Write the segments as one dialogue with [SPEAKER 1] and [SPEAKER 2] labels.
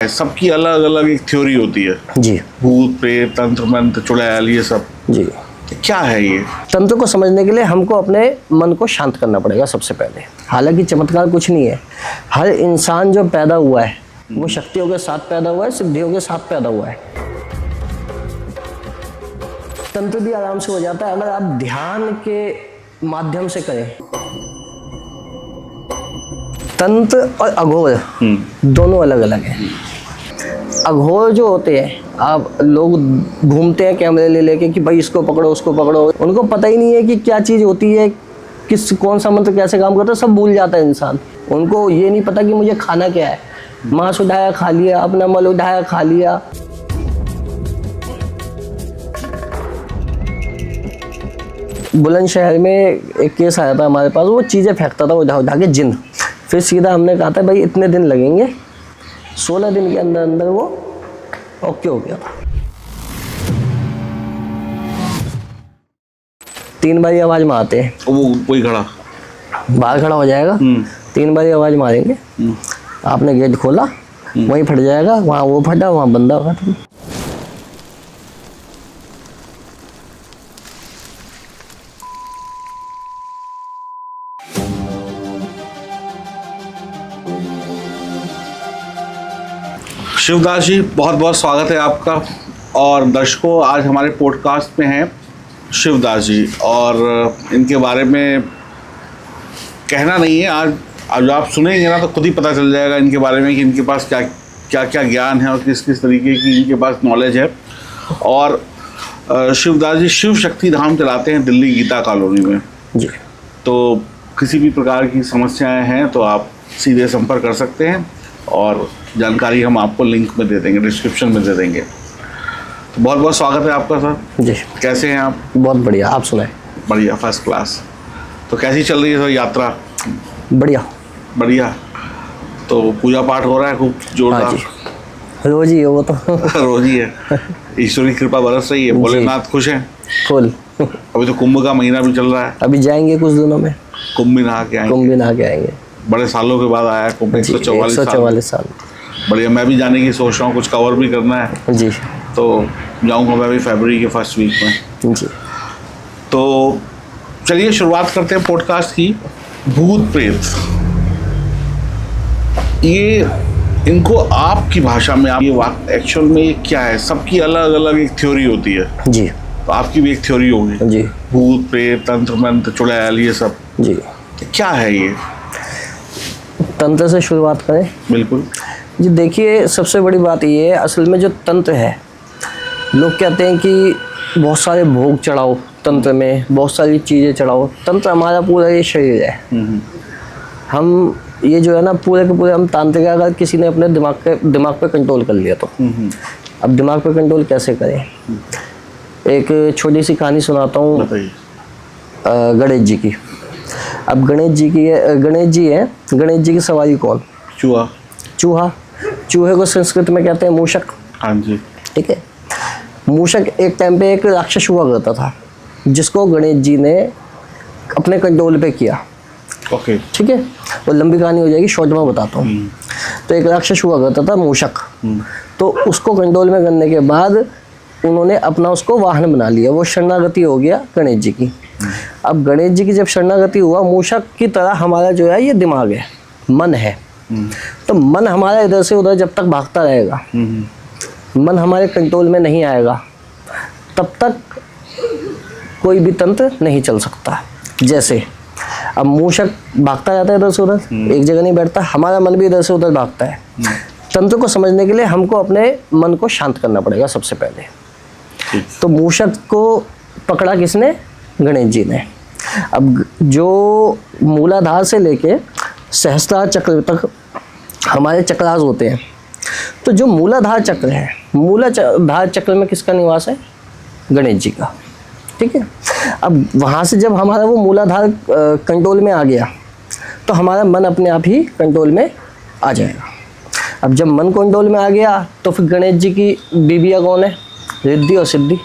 [SPEAKER 1] सबकी अलग अलग एक थ्योरी होती है
[SPEAKER 2] जी।
[SPEAKER 1] भूत प्रेत तंत्र मंत्र चुड़ैल ये सब
[SPEAKER 2] जी।
[SPEAKER 1] क्या है ये?
[SPEAKER 2] तंत्र को समझने के लिए हमको अपने मन को शांत करना पड़ेगा सबसे पहले। हालांकि चमत्कार कुछ नहीं है, हर इंसान जो पैदा हुआ है वो शक्तियों के साथ पैदा हुआ है, सिद्धियों के साथ पैदा हुआ है। तंत्र भी आराम से हो जाता है अगर आप ध्यान के माध्यम से करें। तंत्र और अघोर दोनों अलग अलग हैं। अघोर जो होते हैं, आप लोग घूमते हैं कैमरे ले लेके कि भाई इसको पकड़ो उसको पकड़ो, उनको पता ही नहीं है कि क्या चीज़ होती है, कौन सा मंत्र कैसे काम करता है, सब भूल जाता है इंसान। उनको ये नहीं पता कि मुझे खाना क्या है, मांस उठाया खा लिया, अपना मल उठाया खा लिया। बुलंदशहर में एक केस आया था हमारे पास, वो चीज़ें फेंकता था उठा उठा के, जिन। फिर सीधा हमने कहा था भाई इतने दिन लगेंगे, 16 दिन के अंदर अंदर वो ओके हो गया था। 3 बारी आवाज मारते हैं,
[SPEAKER 1] वो कोई खड़ा
[SPEAKER 2] बाहर खड़ा हो जाएगा। 3 बारी आवाज मारेंगे, आपने गेट खोला वहीं फट जाएगा, वहाँ वो फटा वहाँ बंदा खत्म।
[SPEAKER 1] शिवदास जी, बहुत बहुत स्वागत है आपका। और दर्शकों, आज हमारे पॉडकास्ट में हैं शिवदास जी, और इनके बारे में कहना नहीं है, आज आप सुनेंगे ना तो खुद ही पता चल जाएगा इनके बारे में कि इनके पास क्या ज्ञान है और किस किस तरीके की इनके पास नॉलेज है। और शिवदास जी शिव शक्ति धाम चलाते हैं दिल्ली गीता कॉलोनी में
[SPEAKER 2] जी। तो
[SPEAKER 1] किसी भी प्रकार की समस्याएं हैं तो आप सीधे संपर्क कर सकते हैं, और जानकारी हम आपको लिंक में दे देंगे, डिस्क्रिप्शन में दे देंगे। तो बहुत बहुत स्वागत है आपका सर
[SPEAKER 2] जी।
[SPEAKER 1] कैसे हैं आप?
[SPEAKER 2] बहुत बढ़िया, आप सुनाए?
[SPEAKER 1] बढ़िया, फर्स्ट क्लास। तो कैसी चल रही है सर यात्रा?
[SPEAKER 2] बढ़िया
[SPEAKER 1] बढ़िया। तो पूजा पाठ हो रहा है खूब जोरदार?
[SPEAKER 2] हाँ जी, रोज ही है वो तो
[SPEAKER 1] रोज ही है। ईश्वरी कृपा बरस रही है, भोलेनाथ खुश हैं
[SPEAKER 2] फुल।
[SPEAKER 1] अभी तो कुंभ का महीना भी चल रहा है,
[SPEAKER 2] अभी जाएंगे कुछ दिनों में,
[SPEAKER 1] कुंभ भी नहा के आएंगे।
[SPEAKER 2] कुंभ भी नहा के आएंगे,
[SPEAKER 1] बड़े सालों के बाद आया है कुंभ,
[SPEAKER 2] 144 साल।
[SPEAKER 1] बढ़िया, मैं भी जाने की सोच रहा हूँ, कुछ कवर भी करना है
[SPEAKER 2] जी।
[SPEAKER 1] तो जाऊँगा मैं भी फरवरी के फर्स्ट वीक में
[SPEAKER 2] जी।
[SPEAKER 1] तो चलिए शुरुआत करते हैं पॉडकास्ट की। भूत प्रेत, ये इनको आपकी भाषा में आप ये एक्चुअल में ये क्या है? सबकी अलग अलग एक थ्योरी होती है
[SPEAKER 2] जी।
[SPEAKER 1] तो आपकी भी एक थ्योरी होगी
[SPEAKER 2] जी।
[SPEAKER 1] भूत प्रेत तंत्र मंत्र चुड़ैल ये सब
[SPEAKER 2] जी।
[SPEAKER 1] क्या है ये?
[SPEAKER 2] तंत्र से शुरुआत करें?
[SPEAKER 1] बिल्कुल
[SPEAKER 2] जी। देखिए, सबसे बड़ी बात ये है, असल में जो तंत्र है, लोग कहते हैं कि बहुत सारे भोग चढ़ाओ तंत्र में, बहुत सारी चीज़ें चढ़ाओ। तंत्र हमारा पूरा ये शरीर है। हम ये जो है ना पूरे के पूरे हम तांत्रिक, अगर किसी ने अपने दिमाग पे कंट्रोल कर लिया तो अब दिमाग पे कंट्रोल कैसे करें? एक छोटी सी कहानी सुनाता हूँ गणेश जी की। अब गणेश जी है, गणेश जी की सवारी कौन? चूहा। चूहे को संस्कृत में कहते हैं मूषक।
[SPEAKER 1] हाँ जी।
[SPEAKER 2] ठीक है। मूषक एक टाइम पे एक राक्षस हुआ करता था, जिसको गणेश जी ने अपने कंट्रोल पे किया।
[SPEAKER 1] ओके।
[SPEAKER 2] ठीक है, वो लंबी कहानी हो जाएगी, शॉर्ट में बताता हूँ। तो एक राक्षस हुआ करता था मूषक, तो उसको कंट्रोल में करने के बाद उन्होंने अपना उसको वाहन बना लिया, वो शरणागति हो गया गणेश जी की। अब गणेश जी की जब शरणागति हुआ, मूषक की तरह हमारा जो है ये दिमाग है, मन है। तो मन हमारा इधर से उधर जब तक भागता रहेगा, मन हमारे कंट्रोल में नहीं आएगा, तब तक कोई भी तंत्र नहीं चल सकता। जैसे अब मूषक भागता जाता है इधर से उधर, एक जगह नहीं बैठता, हमारा मन भी इधर से उधर भागता है। तंत्र को समझने के लिए हमको अपने मन को शांत करना पड़ेगा सबसे पहले। तो मूषक को पकड़ा किसने? गणेश जी ने। अब जो मूलाधार से लेके सहस्त्रार चक्र तक हमारे चक्रास होते हैं, तो जो मूलाधार चक्र है, मूलाधार चक्र में किसका निवास है? गणेश जी का। ठीक है। अब वहाँ से जब हमारा वो मूलाधार कंट्रोल में आ गया, तो हमारा मन अपने आप ही कंट्रोल में आ जाएगा। अब जब मन कंट्रोल में आ गया, तो फिर गणेश जी की बीबियाँ कौन है? रिद्धि और सिद्धि।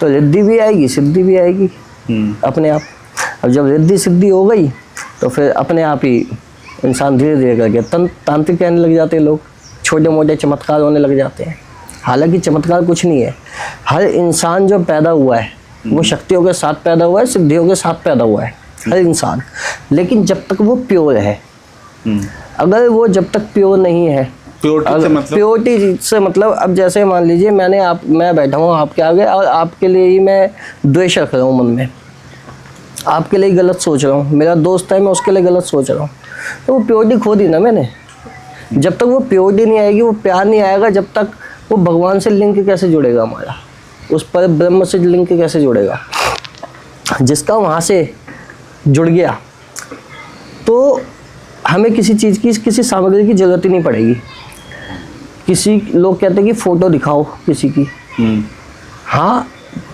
[SPEAKER 2] तो रिद्धि भी आएगी, सिद्धि भी आएगी अपने आप। अब जब रिद्धि सिद्धि हो गई, तो फिर अपने आप ही इंसान धीरे धीरे करके तांत्रिक कहने लग जाते हैं लोग, छोटे मोटे चमत्कार होने लग जाते हैं। हालांकि चमत्कार कुछ नहीं है, हर इंसान जो पैदा हुआ है वो शक्तियों के साथ पैदा हुआ है, सिद्धियों के साथ पैदा हुआ है हर इंसान। लेकिन जब तक वो प्योर है, अगर वो जब तक प्योर नहीं है, प्योरिटी से मतलब अब जैसे मान लीजिए मैं बैठा हूँ आपके आगे और आपके लिए ही मैं द्वेष रख रहा हूँ मन में, आपके लिए गलत सोच रहा हूँ, मेरा दोस्त है मैं उसके लिए गलत सोच रहा हूँ, तो वो प्योरिटी खो दी ना मैंने। जब तक वो प्योरिटी नहीं आएगी, वो प्यार नहीं आएगा, जब तक वो भगवान से लिंक कैसे जुड़ेगा हमारा, उस पर ब्रह्म से लिंक कैसे जुड़ेगा। जिसका वहाँ से जुड़ गया तो हमें किसी चीज़ की, किसी सामग्री की ज़रूरत ही नहीं पड़ेगी। किसी लोग कहते हैं कि फ़ोटो दिखाओ किसी की, हाँ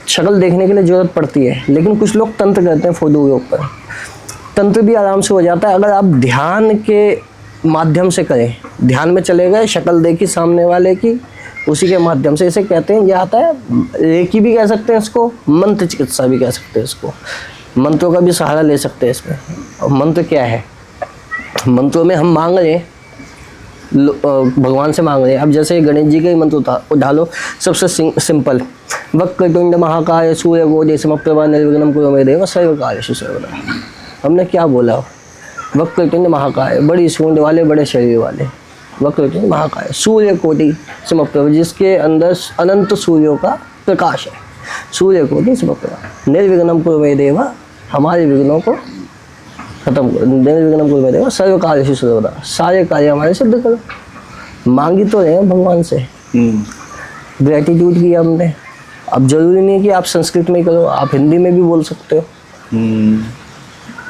[SPEAKER 2] शक्ल देखने के लिए ज़रूरत पड़ती है, लेकिन कुछ लोग तंत्र करते हैं फ़ोटो के ऊपर। तंत्र भी आराम से हो जाता है अगर आप ध्यान के माध्यम से करें। ध्यान में चले गए, शक्ल देखी सामने वाले की, उसी के माध्यम से, इसे कहते हैं, ये आता है रेकी भी कह सकते हैं इसको, मंत्र चिकित्सा भी कह सकते हैं इसको। मंत्रों का भी सहारा ले सकते हैं इसमें। और मंत्र क्या है, मंत्रों में हम मांग रहे हैं, भगवान से मांग रहे हैं। अब जैसे गणेश जी का ही मंत्र उठा लो, सबसे सिंपल, वक्रतुंड महाकाय सूर्यकोटि समप्रभा निर्विघ्नं कुरु मे देव सर्वकार्येषु सर्वदा। हमने क्या बोला, वक्रतुंड महाकाय, बड़ी सूंड वाले, बड़े शरीर वाले, वक्रतुंड महाकाय सूर्यकोटि समप्रभा, जिसके अंदर अनंत सूर्यों का प्रकाश है, सूर्यकोटि समप्रभा निर्विघ्नं कुरु मे देव, हमारे विघ्नों को खत्म करो, निर्विघ्नं कुरु मे देव सर्वकार्येषु सर्वदा, सारे कार्य हमारे सिद्ध करो। मांगी तो रहे हैं भगवान से, ग्रेटिट्यूड किया हमने। अब जरूरी नहीं है कि आप संस्कृत में करो, आप हिंदी में भी बोल सकते हो,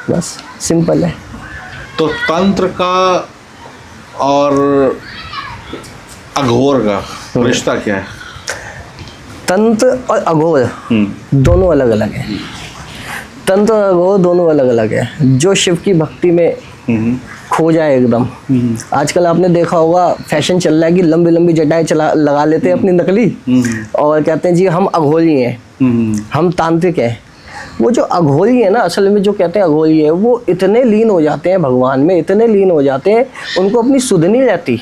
[SPEAKER 2] बस सिंपल है।
[SPEAKER 1] तो तंत्र का और अघोर का रिश्ता क्या है?
[SPEAKER 2] तंत्र और अघोर दोनों अलग अलग है। तंत्र और अघोर दोनों अलग अलग है। जो शिव की भक्ति में खो जाए एकदम, आजकल आपने देखा होगा फैशन चल रहा है कि लंबी लंबी जटाएं लगा लेते हैं अपनी नकली, और कहते हैं जी हम अघोरी हैं, हम तांत्रिक हैं। वो जो अघोरी है ना, असल में जो कहते हैं अघोरी है, वो इतने लीन हो जाते हैं भगवान में, इतने लीन हो जाते हैं, उनको अपनी सुध नहीं रहती।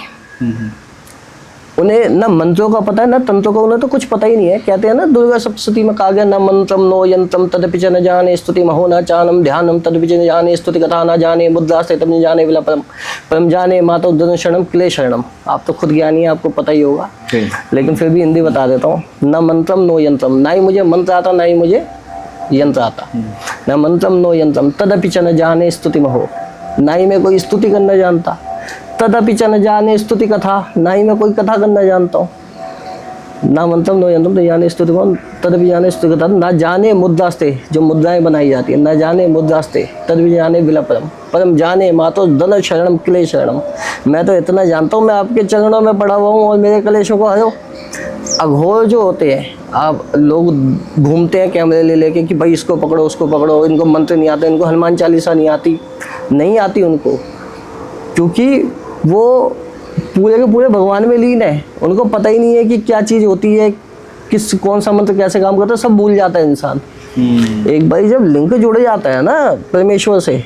[SPEAKER 2] उन्हें ना मंत्रों का पता है ना तंत्रों का, उन्हें तो कुछ पता ही नहीं है। कहते हैं ना दुर्गा सप्तशती में कहा गया, न मंत्रम नो यंत्रम तदपि च न जाने, स्तुति महो न चानम ध्यानम तदपि च न जाने, स्तुति कथा न जाने, मुद्रास्ते तब न जाने विला परम, परम जाने मातो धन शरणम क्ले शरणम। आप तो खुद ज्ञानी है, आपको पता ही होगा, लेकिन फिर भी हिंदी बता देता हूँ। न मंत्रम नो यंत्रम, ना ही मुझे मंत्र आता, ना ही मुझे यंत्र आता। न मंत्रम नो यंत्रम तदपि च न जाने स्तुति महो, ना ही मैं कोई स्तुति करना जानता, तदपि च न जाने स्तुति कथा, ना ही मैं कोई कथा करना जानता हूँ। ना मंत्रम नो यंत्रम तो जाने स्तुति तदपि जाने स्तुति कथा, ना जाने मुद्रास्ते, जो मुद्राएं बनाई जाती है, ना जाने मुद्रास्ते तदपि जाने विला परम, परम जाने मातो धन शरणम क्ले शरणम। मैं तो इतना जानता हूँ, मैं आपके चरणों में पड़ा हुआ हूँ और मेरे कलेशों को हरो। अघोर जो होते हैं, आप लोग घूमते हैं कैमरे ले लेके कि भाई इसको पकड़ो उसको पकड़ो, इनको मंत्र नहीं आता, इनको हनुमान चालीसा नहीं आती, नहीं आती उनको, क्योंकि वो पूरे के पूरे भगवान में लीन है। उनको पता ही नहीं है कि क्या चीज़ होती है, कौन सा मंत्र कैसे काम करता है, सब भूल जाता है इंसान। एक बार जब लिंक जुड़ जाता है ना परमेश्वर से,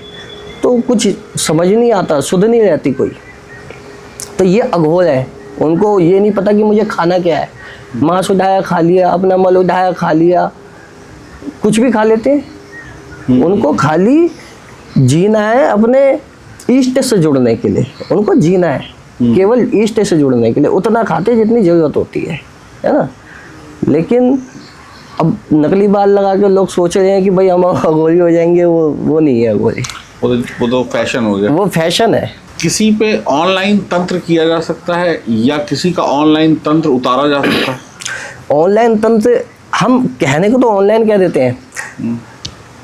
[SPEAKER 2] तो कुछ समझ नहीं आता, सुध नहीं रहती कोई। तो ये अघोर है, उनको ये नहीं पता कि मुझे खाना क्या है। मांस उठाया खा लिया, अपना मल उठाया खा लिया, कुछ भी खा लेते हैं। उनको खाली जीना है अपने ईष्ट से जुड़ने के लिए, उनको जीना है केवल ईष्ट से जुड़ने के लिए, उतना खाते जितनी ज़रूरत होती है ना। लेकिन अब नकली बाल लगा के लोग सोच रहे हैं कि भाई हम अघोरी हो जाएंगे, वो नहीं है अघोरी,
[SPEAKER 1] वो तो फैशन हो गया,
[SPEAKER 2] वो फैशन है।
[SPEAKER 1] किसी पे ऑनलाइन तंत्र किया जा सकता है या किसी का ऑनलाइन तंत्र उतारा जा सकता है?
[SPEAKER 2] ऑनलाइन तंत्र हम कहने को तो ऑनलाइन कह देते हैं।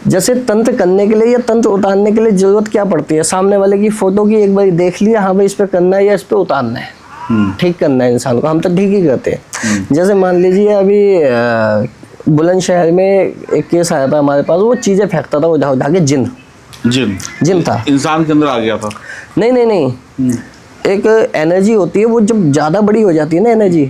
[SPEAKER 2] जैसे तंत्र करने के लिए या तंत्र उतारने के लिए जरूरत क्या पड़ती है, सामने वाले की फोटो की एक बार देख लिया, हाँ भाई इस पे करना है या इस पे उतारना है, ठीक करना है इंसान को, हम तो ठीक ही करते हैं। जैसे मान लीजिए अभी बुलंदशहर में एक केस आया था हमारे पास, वो चीज़ें फेंकता था उठा उठा के, जिन था, इंसान के अंदर आ गया था। नहीं, एक एनर्जी होती है, वो जब ज़्यादा बड़ी हो जाती है ना एनर्जी,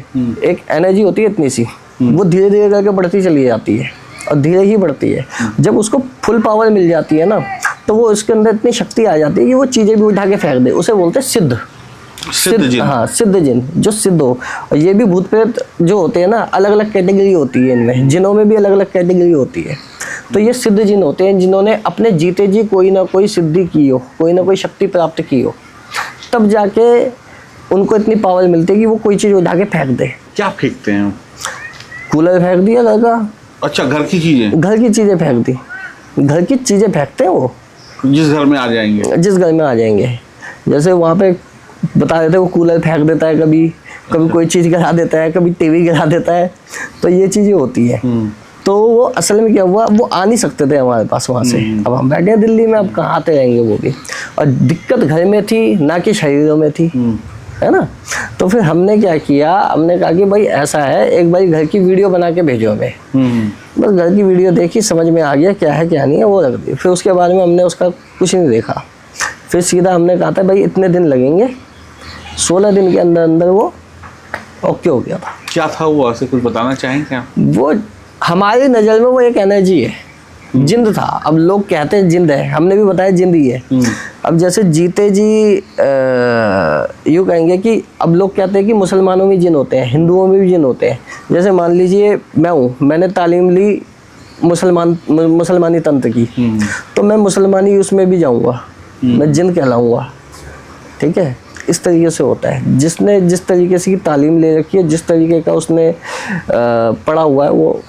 [SPEAKER 2] एक एनर्जी होती है इतनी सी, वो धीरे धीरे करके बढ़ती चली जाती है और धीरे ही बढ़ती है। जब उसको फुल पावर मिल जाती है ना, तो वो उसके अंदर इतनी शक्ति आ जाती है कि वो चीज़ें भी उठा के फेंक दे, उसे बोलते हैं सिद्ध।
[SPEAKER 1] सिद्ध जिन।
[SPEAKER 2] हाँ, सिद्ध जिन, जो सिद्ध हो। और ये भी भूत प्रेत जो होते हैं ना, अलग अलग कैटेगरी होती है इनमें, जिनों में भी अलग अलग कैटेगरी होती है। तो ये सिद्ध जिन होते हैं जिन्होंने अपने जीते जी कोई ना कोई सिद्धि की हो, कोई ना कोई शक्ति प्राप्त की हो, तब जाके उनको इतनी पावर मिलती है कि वो कोई चीज़ उठा के फेंक दे।
[SPEAKER 1] क्या फेंकते हैं?
[SPEAKER 2] कूलर फेंक दिया घर का।
[SPEAKER 1] अच्छा, घर की चीजें?
[SPEAKER 2] घर की चीज़ें फेंक दी, घर की चीज़ें फेंकते हैं वो,
[SPEAKER 1] जिस घर में आ जाएंगे।
[SPEAKER 2] जिस घर में आ जाएंगे। जैसे वहाँ पे बता देते, वो कूलर फेंक देता है, कभी कभी कोई चीज़ गिरा देता है, कभी टीवी गिरा देता है। तो ये चीज़ें होती है। तो वो असल में क्या हुआ, वो आ नहीं सकते थे हमारे पास वहाँ से। अब हम बैठे हैं दिल्ली में, अब कहाँ आते रहेंगे वो भी। और दिक्कत घर में थी ना कि शरीरों में थी, है ना। तो फिर हमने क्या किया, हमने कहा कि भाई ऐसा है, एक बार घर की वीडियो बना के भेजो हमें। बस घर की वीडियो देखी, समझ में आ गया क्या है क्या नहीं है, वो रख दी। फिर उसके बाद में हमने उसका कुछ नहीं देखा। फिर सीधा हमने कहा था भाई इतने दिन लगेंगे, 16 दिन के अंदर अंदर वो ओके हो गया था।
[SPEAKER 1] क्या था वो, ऐसे कुछ बताना चाहेंगे क्या?
[SPEAKER 2] वो हमारी नज़र में वो एक एनर्जी है, जिंद था। अब लोग कहते हैं जिंद है, हमने भी बताया जिंद ही है। अब जैसे जीते जी यूँ कहेंगे कि अब लोग कहते हैं कि मुसलमानों में जिन होते हैं, हिंदुओं में भी जिन होते हैं। जैसे मान लीजिए मैं हूँ, मैंने तालीम ली मुसलमानी तंत्र की, तो मैं मुसलमानी उसमें भी जाऊँगा, मैं जिन कहलाऊँगा। ठीक है, इस तरीके से होता है। जिसने जिस तरीके से की तालीम ले रखी है, जिस तरीके का उसने पढ़ा हुआ है, वो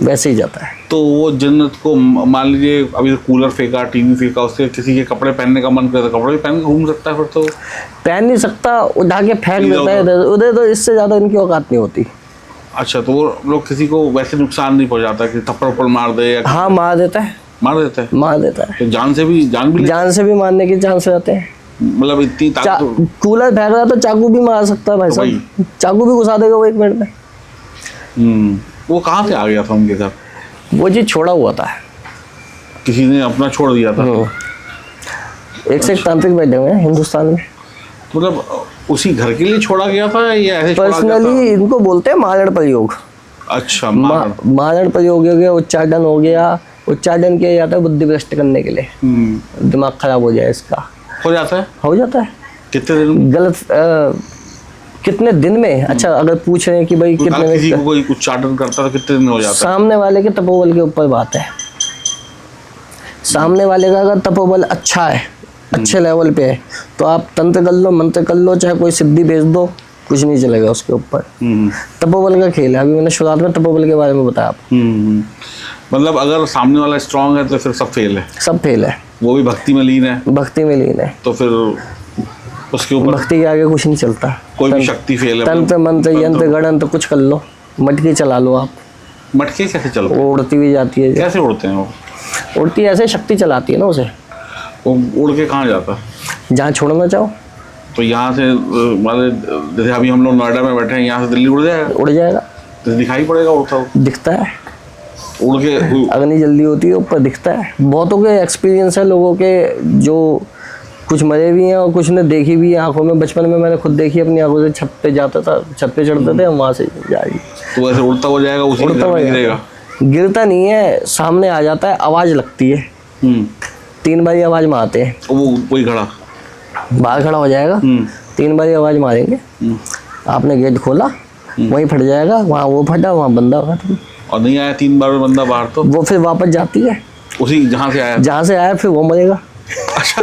[SPEAKER 2] वैसे ही जाता है।
[SPEAKER 1] तो वो जन्नत को मान लीजिए अभी कूलर फेंका, टीवी फेंका, उससे किसी के कपड़े पहनने का मन करे तो कपड़े भी पहन के घूम सकता है? फिर तो
[SPEAKER 2] पहन नहीं सकता, उठा के फेंक देता है इधर उधर। तो इससे ज़्यादा इनकी औकात नहीं होती।
[SPEAKER 1] अच्छा, तो वो लोग किसी को वैसे नुकसान नहीं पहुंचाता कि थप्पड़ मार दे या?
[SPEAKER 2] हाँ, मार देता है।
[SPEAKER 1] मार देता है?
[SPEAKER 2] मार देता है।
[SPEAKER 1] तो जान से भी
[SPEAKER 2] मारने के चांस रहते हैं।
[SPEAKER 1] मतलब इतनी ताकत?
[SPEAKER 2] कूलर फेंक रहा तो चाकू भी मार सकता है भाई साहब, चाकू भी घुसा देगा वो 1 मिनट में।
[SPEAKER 1] वो कहाँ से आ गया था उनके साथ?
[SPEAKER 2] वो जी छोड़ा हुआ था,
[SPEAKER 1] किसी ने अपना छोड़ दिया था।
[SPEAKER 2] एक से एक तांत्रिक बैठे हुए हैं हिंदुस्तान में।
[SPEAKER 1] मतलब उसी घर के लिए छोड़ा गया था या ऐसे छोड़ा गया था?
[SPEAKER 2] पर्सनली इनको बोलते हैं मारण प्रयोग।
[SPEAKER 1] अच्छा,
[SPEAKER 2] मारण प्रयोग हो गया, उच्चाटन हो गया। उच्चाटन किया जाता है बुद्धि भ्रष्ट करने के लिए, दिमाग खराब हो जाए इसका।
[SPEAKER 1] हो जाता है?
[SPEAKER 2] हो जाता है।
[SPEAKER 1] कितने दिन?
[SPEAKER 2] गलत कितने दिन में? अच्छा, अगर पूछ रहे हैं कि भाई कितने में
[SPEAKER 1] किसी को कोई उच्चाटन करता है तो कितने दिन हो जाता है?
[SPEAKER 2] सामने वाले के तपोबल के ऊपर बात है। सामने वाले का अगर तपोबल अच्छा है, अच्छे लेवल पे है, तो आप तंत्र कर लो, मंत्र कर लो, चाहे कोई सिद्धि भेज दो, कुछ नहीं चलेगा उसके ऊपर। तपोबल का खेल है। अभी मैंने शुरुआत में तपोबल के बारे में बताया आपको।
[SPEAKER 1] मतलब अगर सामने वाला स्ट्रांग है तो फिर सब फेल है?
[SPEAKER 2] सब फेल है।
[SPEAKER 1] वो भी भक्ति में लीन है?
[SPEAKER 2] भक्ति में लीन है।
[SPEAKER 1] तो फिर उसके ऊपर
[SPEAKER 2] भक्ति के आगे कुछ नहीं चलता।
[SPEAKER 1] कोई भी शक्ति फेल है?
[SPEAKER 2] तंत्र मंत्र यंत्र गणन तो कुछ कर लो, मटकी चला लो आप।
[SPEAKER 1] मटके कैसे चलते हैं?
[SPEAKER 2] वो उड़ती हुई जाती है।
[SPEAKER 1] कैसे उड़ते हैं वो?
[SPEAKER 2] उड़ती ऐसे, शक्ति चलाती है ना उसे।
[SPEAKER 1] वो उड़ के कहाँ जाता है?
[SPEAKER 2] जहाँ छोड़ना चाहो।
[SPEAKER 1] तो यहाँ से मतलब जैसे अभी हम लोग नोएडा में बैठे हैं, यहाँ से दिल्ली उड़ जाएगा?
[SPEAKER 2] उड़ जाएगा।
[SPEAKER 1] तो दिखाई पड़ेगा उड़ता हुआ?
[SPEAKER 2] दिखता है,
[SPEAKER 1] उड़ के
[SPEAKER 2] अग्नि जल्दी होती है ऊपर, दिखता है। बहुतों के एक्सपीरियंस है, लोगों के जो कुछ मरे भी हैं और कुछ ने देखी भी है आंखों में। बचपन में मैंने खुद देखी अपनी आंखों से। छत पे जाता था, छत पे चढ़ते थे, वहाँ से जाएगी।
[SPEAKER 1] तो वैसे उड़ता हो जाएगा, उसी
[SPEAKER 2] उड़ता हुआ
[SPEAKER 1] गिरेगा?
[SPEAKER 2] गिरता नहीं है, सामने आ जाता है, आवाज़ लगती है। 3 बारी आवाज़ मारते हैं।
[SPEAKER 1] वो कोई खड़ा
[SPEAKER 2] बाहर खड़ा हो जाएगा, 3 बारी आवाज़ मारेंगे। आपने गेट खोला, वहीं फट जाएगा, वहाँ वो फटा, वहाँ बंदा फटा।
[SPEAKER 1] और नहीं आया 3 बार बंदा बाहर तो
[SPEAKER 2] वो फिर वापस जाती है
[SPEAKER 1] उसी जहाँ से आया,
[SPEAKER 2] फिर वो मरेगा।
[SPEAKER 1] अच्छा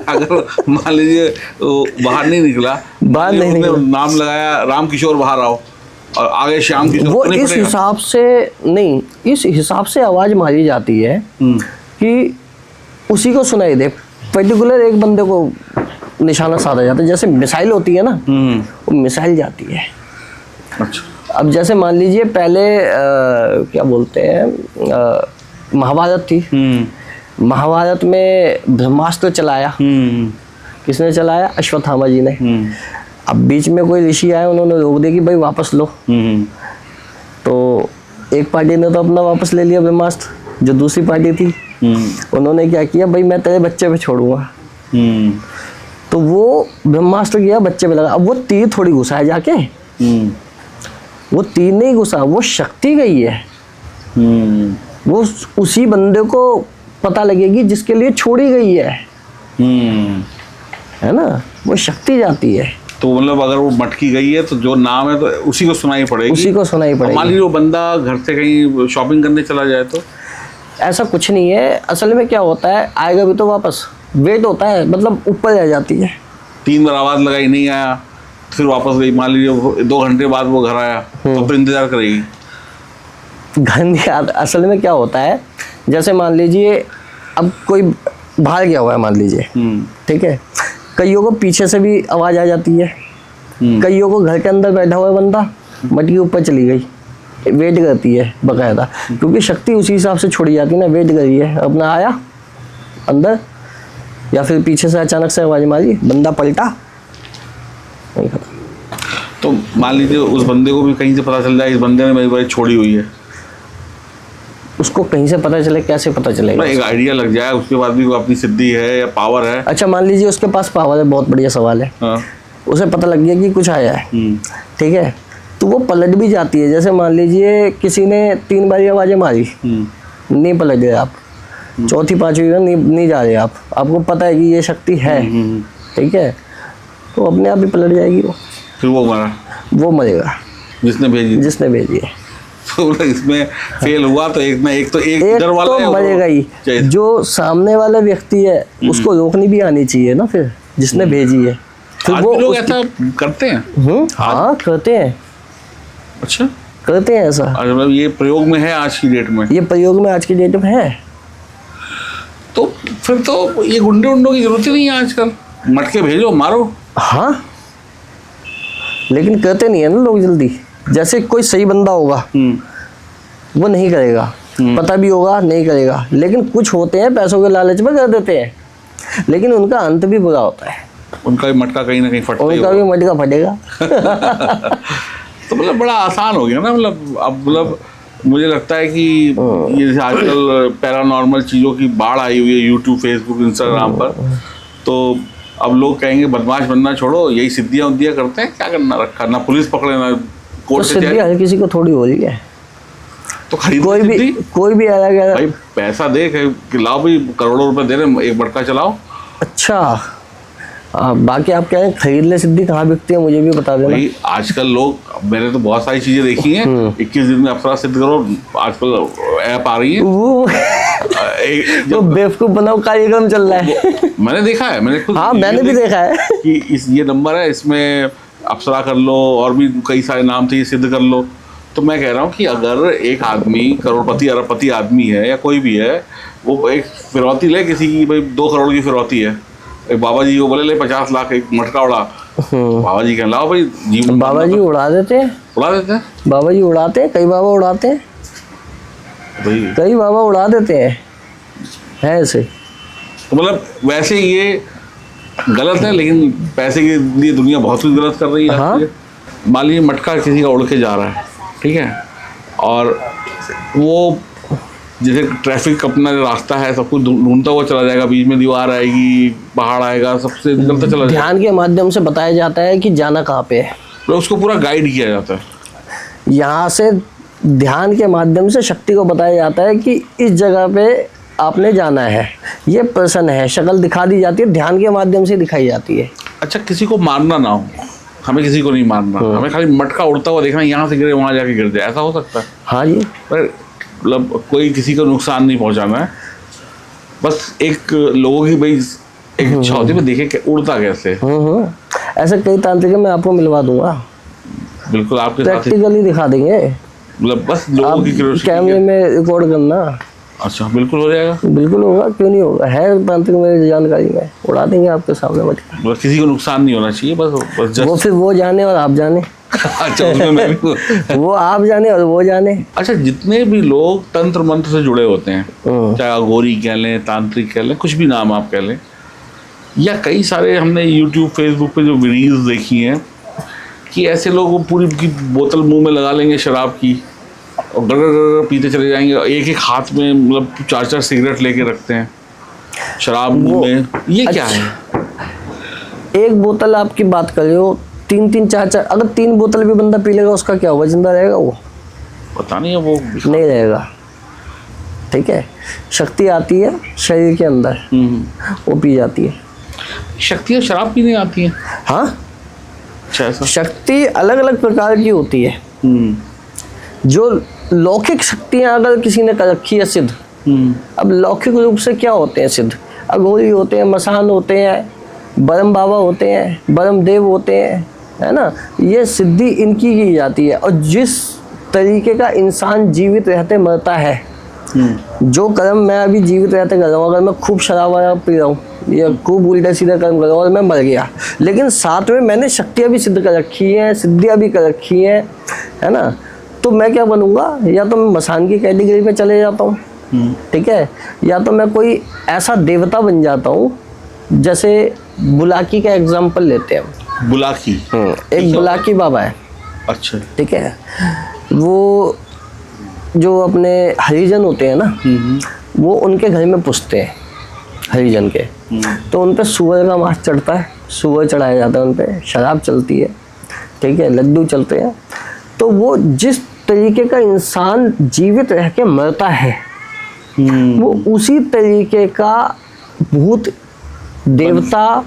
[SPEAKER 1] अगर मान लीजिए बाहर नहीं निकला,
[SPEAKER 2] बाहर नहीं निकला,
[SPEAKER 1] नाम लगाया राम किशोर बाहर आओ और आगे श्याम किशोर,
[SPEAKER 2] वो इस हिसाब से नहीं, इस हिसाब से आवाज़ मारी जाती है कि उसी को सुनाई दे। पर्टिकुलर एक बंदे को निशाना साधा जाता है। जैसे मिसाइल होती है ना, वो मिसाइल जाती है।
[SPEAKER 1] अच्छा।
[SPEAKER 2] अब जैसे मान लीजिए पहले क्या बोलते हैं, महाभारत थी। महाभारत में ब्रह्मास्त्र चलाया, किसने चलाया? अश्वत्थामा जी ने। अब बीच में कोई ऋषि आए, उन्होंने रोक दिया कि भाई वापस लो। तो एक पार्टी ने तो अपना वापस ले लिया ब्रह्मास्त्र, जो दूसरी पार्टी थी उन्होंने क्या किया, भाई मैं तेरे बच्चे पे छोड़ूंगा। तो वो ब्रह्मास्त्र किया, बच्चे पे लगा। अब वो तीर थोड़ी घुसा है जाके, वो तीर नहीं घुसा, वो शक्ति गई है। वो उसी बंदे को पता लगेगी जिसके लिए छोड़ी गई है ना। वो शक्ति जाती है।
[SPEAKER 1] तो मतलब अगर वो मटकी गई है तो जो नाम है तो उसी को सुनाई पड़ेगी।
[SPEAKER 2] उसी को सुनाई पड़ेगी।
[SPEAKER 1] मान लीजिए वो बंदा घर से कहीं शॉपिंग करने चला जाए तो
[SPEAKER 2] ऐसा कुछ नहीं है। असल में क्या होता है, आएगा भी तो वापस, वेट होता है, मतलब ऊपर रह जाती है।
[SPEAKER 1] 3 बार आवाज़ लगाई, नहीं आया, फिर वापस गई, मान लीजिए 2 घंटे बाद वो घर आया तो इंतजार करेगी।
[SPEAKER 2] गंदी असल में क्या होता है, जैसे मान लीजिए अब कोई बाहर गया हुआ है मान लीजिए, ठीक है, कईयों को पीछे से भी आवाज़ आ जाती है, कईयों को घर के अंदर बैठा हुआ है बंदा, मटकी ऊपर चली गई, वेट करती है बकायदा, क्योंकि शक्ति उसी हिसाब से छोड़ी जाती है ना। वेट करी है, अपना आया अंदर, या फिर पीछे से अचानक से आवाज़ मारी, बंदा पलटा, नहीं खत्म।
[SPEAKER 1] तो मान लीजिए उस बंदे को भी कहीं से पता चल जाए इस बंदे ने मेरी बाइक छोड़ी हुई है,
[SPEAKER 2] उसको कहीं से पता चले, कैसे पता चलेगा?
[SPEAKER 1] एक आइडिया लग जाए, उसके बाद भी वो अपनी सिद्धि है या पावर है।
[SPEAKER 2] अच्छा मान लीजिए उसके पास पावर है, बहुत बढ़िया सवाल है।
[SPEAKER 1] हाँ।
[SPEAKER 2] उसे पता लग गया कि कुछ आया है, ठीक है, तो वो पलट भी जाती है। जैसे मान लीजिए किसी ने 3 बारी आवाज़ें मारी, नहीं पलट गए आप, चौथी पांचवी में नहीं जा रहे आप, आपको पता है कि ये शक्ति है, ठीक है, तो अपने आप ही पलट जाएगी वो।
[SPEAKER 1] फिर वो
[SPEAKER 2] मरेगा
[SPEAKER 1] जिसने
[SPEAKER 2] भेजी है।
[SPEAKER 1] तो इसमें फेल हुआ तो एक डर वाला
[SPEAKER 2] तो मरेगा ही। जो सामने वाला व्यक्ति है उसको रोकनी भी आनी चाहिए ना, फिर जिसने भेजी है। फिर
[SPEAKER 1] आज
[SPEAKER 2] वो
[SPEAKER 1] लोग ऐसा करते हैं।
[SPEAKER 2] हाँ करते हैं।
[SPEAKER 1] अच्छा,
[SPEAKER 2] करते हैं ऐसा।
[SPEAKER 1] मतलब ये प्रयोग में है आज की डेट में?
[SPEAKER 2] ये प्रयोग में आज की डेट में है।
[SPEAKER 1] तो फिर तो ये गुंडे उंडों की जरूरत ही नहीं है आजकल, मटके भेजो मारो।
[SPEAKER 2] हाँ, लेकिन करते नहीं है ना लोग जल्दी। जैसे कोई सही बंदा होगा वो नहीं करेगा, पता भी होगा नहीं करेगा, लेकिन कुछ होते हैं पैसों के लालच में कर देते हैं, लेकिन उनका अंत भी बुरा होता है।
[SPEAKER 1] उनका भी मटका कहीं ना कहीं फटता
[SPEAKER 2] उनका भी मटका फटेगा।
[SPEAKER 1] तो मतलब बड़ा आसान हो गया ना, मतलब अब मतलब मुझे लगता है कि ये जैसे आजकल पैरानॉर्मल चीज़ों की बाढ़ आई हुई है यूट्यूब, फेसबुक, इंस्टाग्राम पर, तो अब लोग कहेंगे बदमाश बनना छोड़ो, यही सिद्धियाँ उद्धियाँ करते हैं, क्या करना रखा, ना पुलिस पकड़े ना कोर्ट से
[SPEAKER 2] सिद्धि हर किसी को थोड़ी हो रही है।
[SPEAKER 1] तो खरीद
[SPEAKER 2] कोई भी अलग है
[SPEAKER 1] भाई, पैसा दे कि लाओ भाई, करोड़ों रुपए दे रहे, एक मटका चलाओ।
[SPEAKER 2] अच्छा बाकी आप कह रहे हैं खरीद ले, सिद्धि कहाँ बिकती है मुझे भी बता देना
[SPEAKER 1] भाई। आजकल लोग, मैंने तो बहुत सारी चीजें देखी हैं, 21 दिन में अप्सरा सिद्ध करो, आजकल ऐप आ रही है,
[SPEAKER 2] वो बेवकूफ बनाओ कार्यक्रम चल रहा है।
[SPEAKER 1] मैंने देखा है, मैंने खुद,
[SPEAKER 2] हाँ मैंने भी देखा है
[SPEAKER 1] कि ये नंबर है, इसमें अप्सरा कर लो, और भी कई सारे नाम थे, ये सिद्ध कर लो। तो मैं कह रहा हूँ कि अगर एक आदमी करोड़पति अरबपति आदमी है या कोई भी है, वो एक फिरौती ले किसी की, भाई 2 करोड़ की फिरौती है, एक बाबा जी को बोले ले 50 लाख एक मटका उड़ा, बाबा जी कह लाओ भाई, जीवन
[SPEAKER 2] बाबा जी उड़ा देते हैं, बाबा जी उड़ाते हैं, कई बाबा उड़ाते हैं, कई बाबा उड़ा देते हैं, है ऐसे।
[SPEAKER 1] तो मतलब वैसे ये गलत है, लेकिन पैसे के लिए दुनिया बहुत कुछ गलत कर रही है।
[SPEAKER 2] हाँ?
[SPEAKER 1] मान लीजिए मटका किसी का उड़ के जा रहा है, ठीक है, और वो जैसे ट्रैफिक अपना रास्ता है, सब कुछ ढूंढता हुआ चला जाएगा, बीच में दीवार आएगी, पहाड़ आएगा, सबसे निकलता चला जाएगा।
[SPEAKER 2] ध्यान के माध्यम से बताया जाता है कि जाना कहाँ पे है,
[SPEAKER 1] तो उसको पूरा गाइड किया जाता है।
[SPEAKER 2] यहाँ से ध्यान के माध्यम से शक्ति को बताया जाता है कि इस जगह पे आपने जाना है, ये पर्सन है, शक्ल दिखा दी जाती है, ध्यान के माध्यम से दिखाई जाती है।
[SPEAKER 1] अच्छा, किसी को मारना ना हो, हमें किसी को नहीं मारना, हमें खाली मटका उड़ता हुआ देखना, यहाँ से गिरे वहाँ जाके गिर जाए, ऐसा हो सकता है? हाँ जी, पर मतलब कोई किसी को नुकसान नहीं पहुँचाना है, बस एक लोगों की भाई एक इच्छा होती है देखे कि उड़ता कैसे।
[SPEAKER 2] ऐसे कई तांत्रिक मैं आपको मिलवा दूंगा, बिल्कुल आपके प्रैक्टिकली दिखा देंगे, मतलब बस लोगों की कैमरे में रिकॉर्ड करना। अच्छा, बिल्कुल हो जाएगा, बिल्कुल होगा, क्यों नहीं होगा, है तांत्रिक मेरी जानकारी में, उड़ा देंगे आपके सामने मटका, बस किसी को नुकसान नहीं होना चाहिए, बस वो फिर वो जाने और आप जाने। अच्छा, उसमें मैं भी वो आप जाने और वो जाने। अच्छा, जितने भी लोग तंत्र मंत्र से जुड़े होते हैं, चाहे अघोरी कह लें, तांत्रिक कह लें, कुछ भी नाम आप कह लें, या कई सारे हमने यूट्यूब फेसबुक पे जो वीडियोस देखी हैं कि ऐसे लोग पूरी की बोतल मुंह में लगा लेंगे शराब की और गड़ पीते चले जाएंगे, एक एक हाथ में मतलब 4-4 सिगरेट लेके रखते हैं शराब मुंह में, ये क्या है? एक बोतल आपकी बात कर रहे हो, 3-3 4-4, अगर 3 बोतल भी बंदा पी लेगा उसका क्या होगा, जिंदा रहेगा वो? पता नहीं है, वो नहीं रहेगा, ठीक है। शक्ति आती है शरीर के अंदर, वो पी जाती है।
[SPEAKER 1] शक्तियाँ शराब पीने आती हैं?
[SPEAKER 2] हाँ,
[SPEAKER 1] अच्छा ऐसा।
[SPEAKER 2] शक्ति अलग अलग प्रकार की होती है। जो लौकिक शक्तियाँ अगर किसी ने कर रखी है सिद्ध, अब लौकिक रूप से क्या होते हैं सिद्ध? अघोरी होते हैं, मसान होते हैं, ब्रह्म बाबा होते हैं, ब्रह्म देव होते हैं, है ना। ये सिद्धि इनकी की जाती है। और जिस तरीके का इंसान जीवित रहते मरता है, जो कर्म मैं अभी जीवित रहते कर रहा हूँ, अगर मैं खूब शराब वराब पी रहा हूँ या खूब उल्टा सीधा कर्म कर रहा हूँ और मैं मर गया, लेकिन साथ में मैंने शक्तियाँ भी सिद्ध कर रखी हैं, सिद्धियाँ भी कर रखी हैं, है ना, तो मैं क्या बनूंगा? या तो मैं मसान की कैटेगरी में चले जाता हूँ, ठीक है, या तो मैं कोई ऐसा देवता बन जाता हूँ। जैसे बुलाकी का एग्जाम्पल लेते हैं।
[SPEAKER 1] बुलाकी?
[SPEAKER 2] एक बुलाकी बाबा है।
[SPEAKER 1] अच्छा।
[SPEAKER 2] ठीक है, वो जो अपने हरिजन होते हैं ना, वो उनके घर में पूछते हैं हरिजन के, तो उन पे सुअर का मांस चढ़ता है, सुअर चढ़ाया जाता है, उन पे शराब चलती है, ठीक है, लड्डू चलते हैं। तो वो जिस तरीके का इंसान जीवित रह के मरता है, वो उसी तरीके का भूत, देवता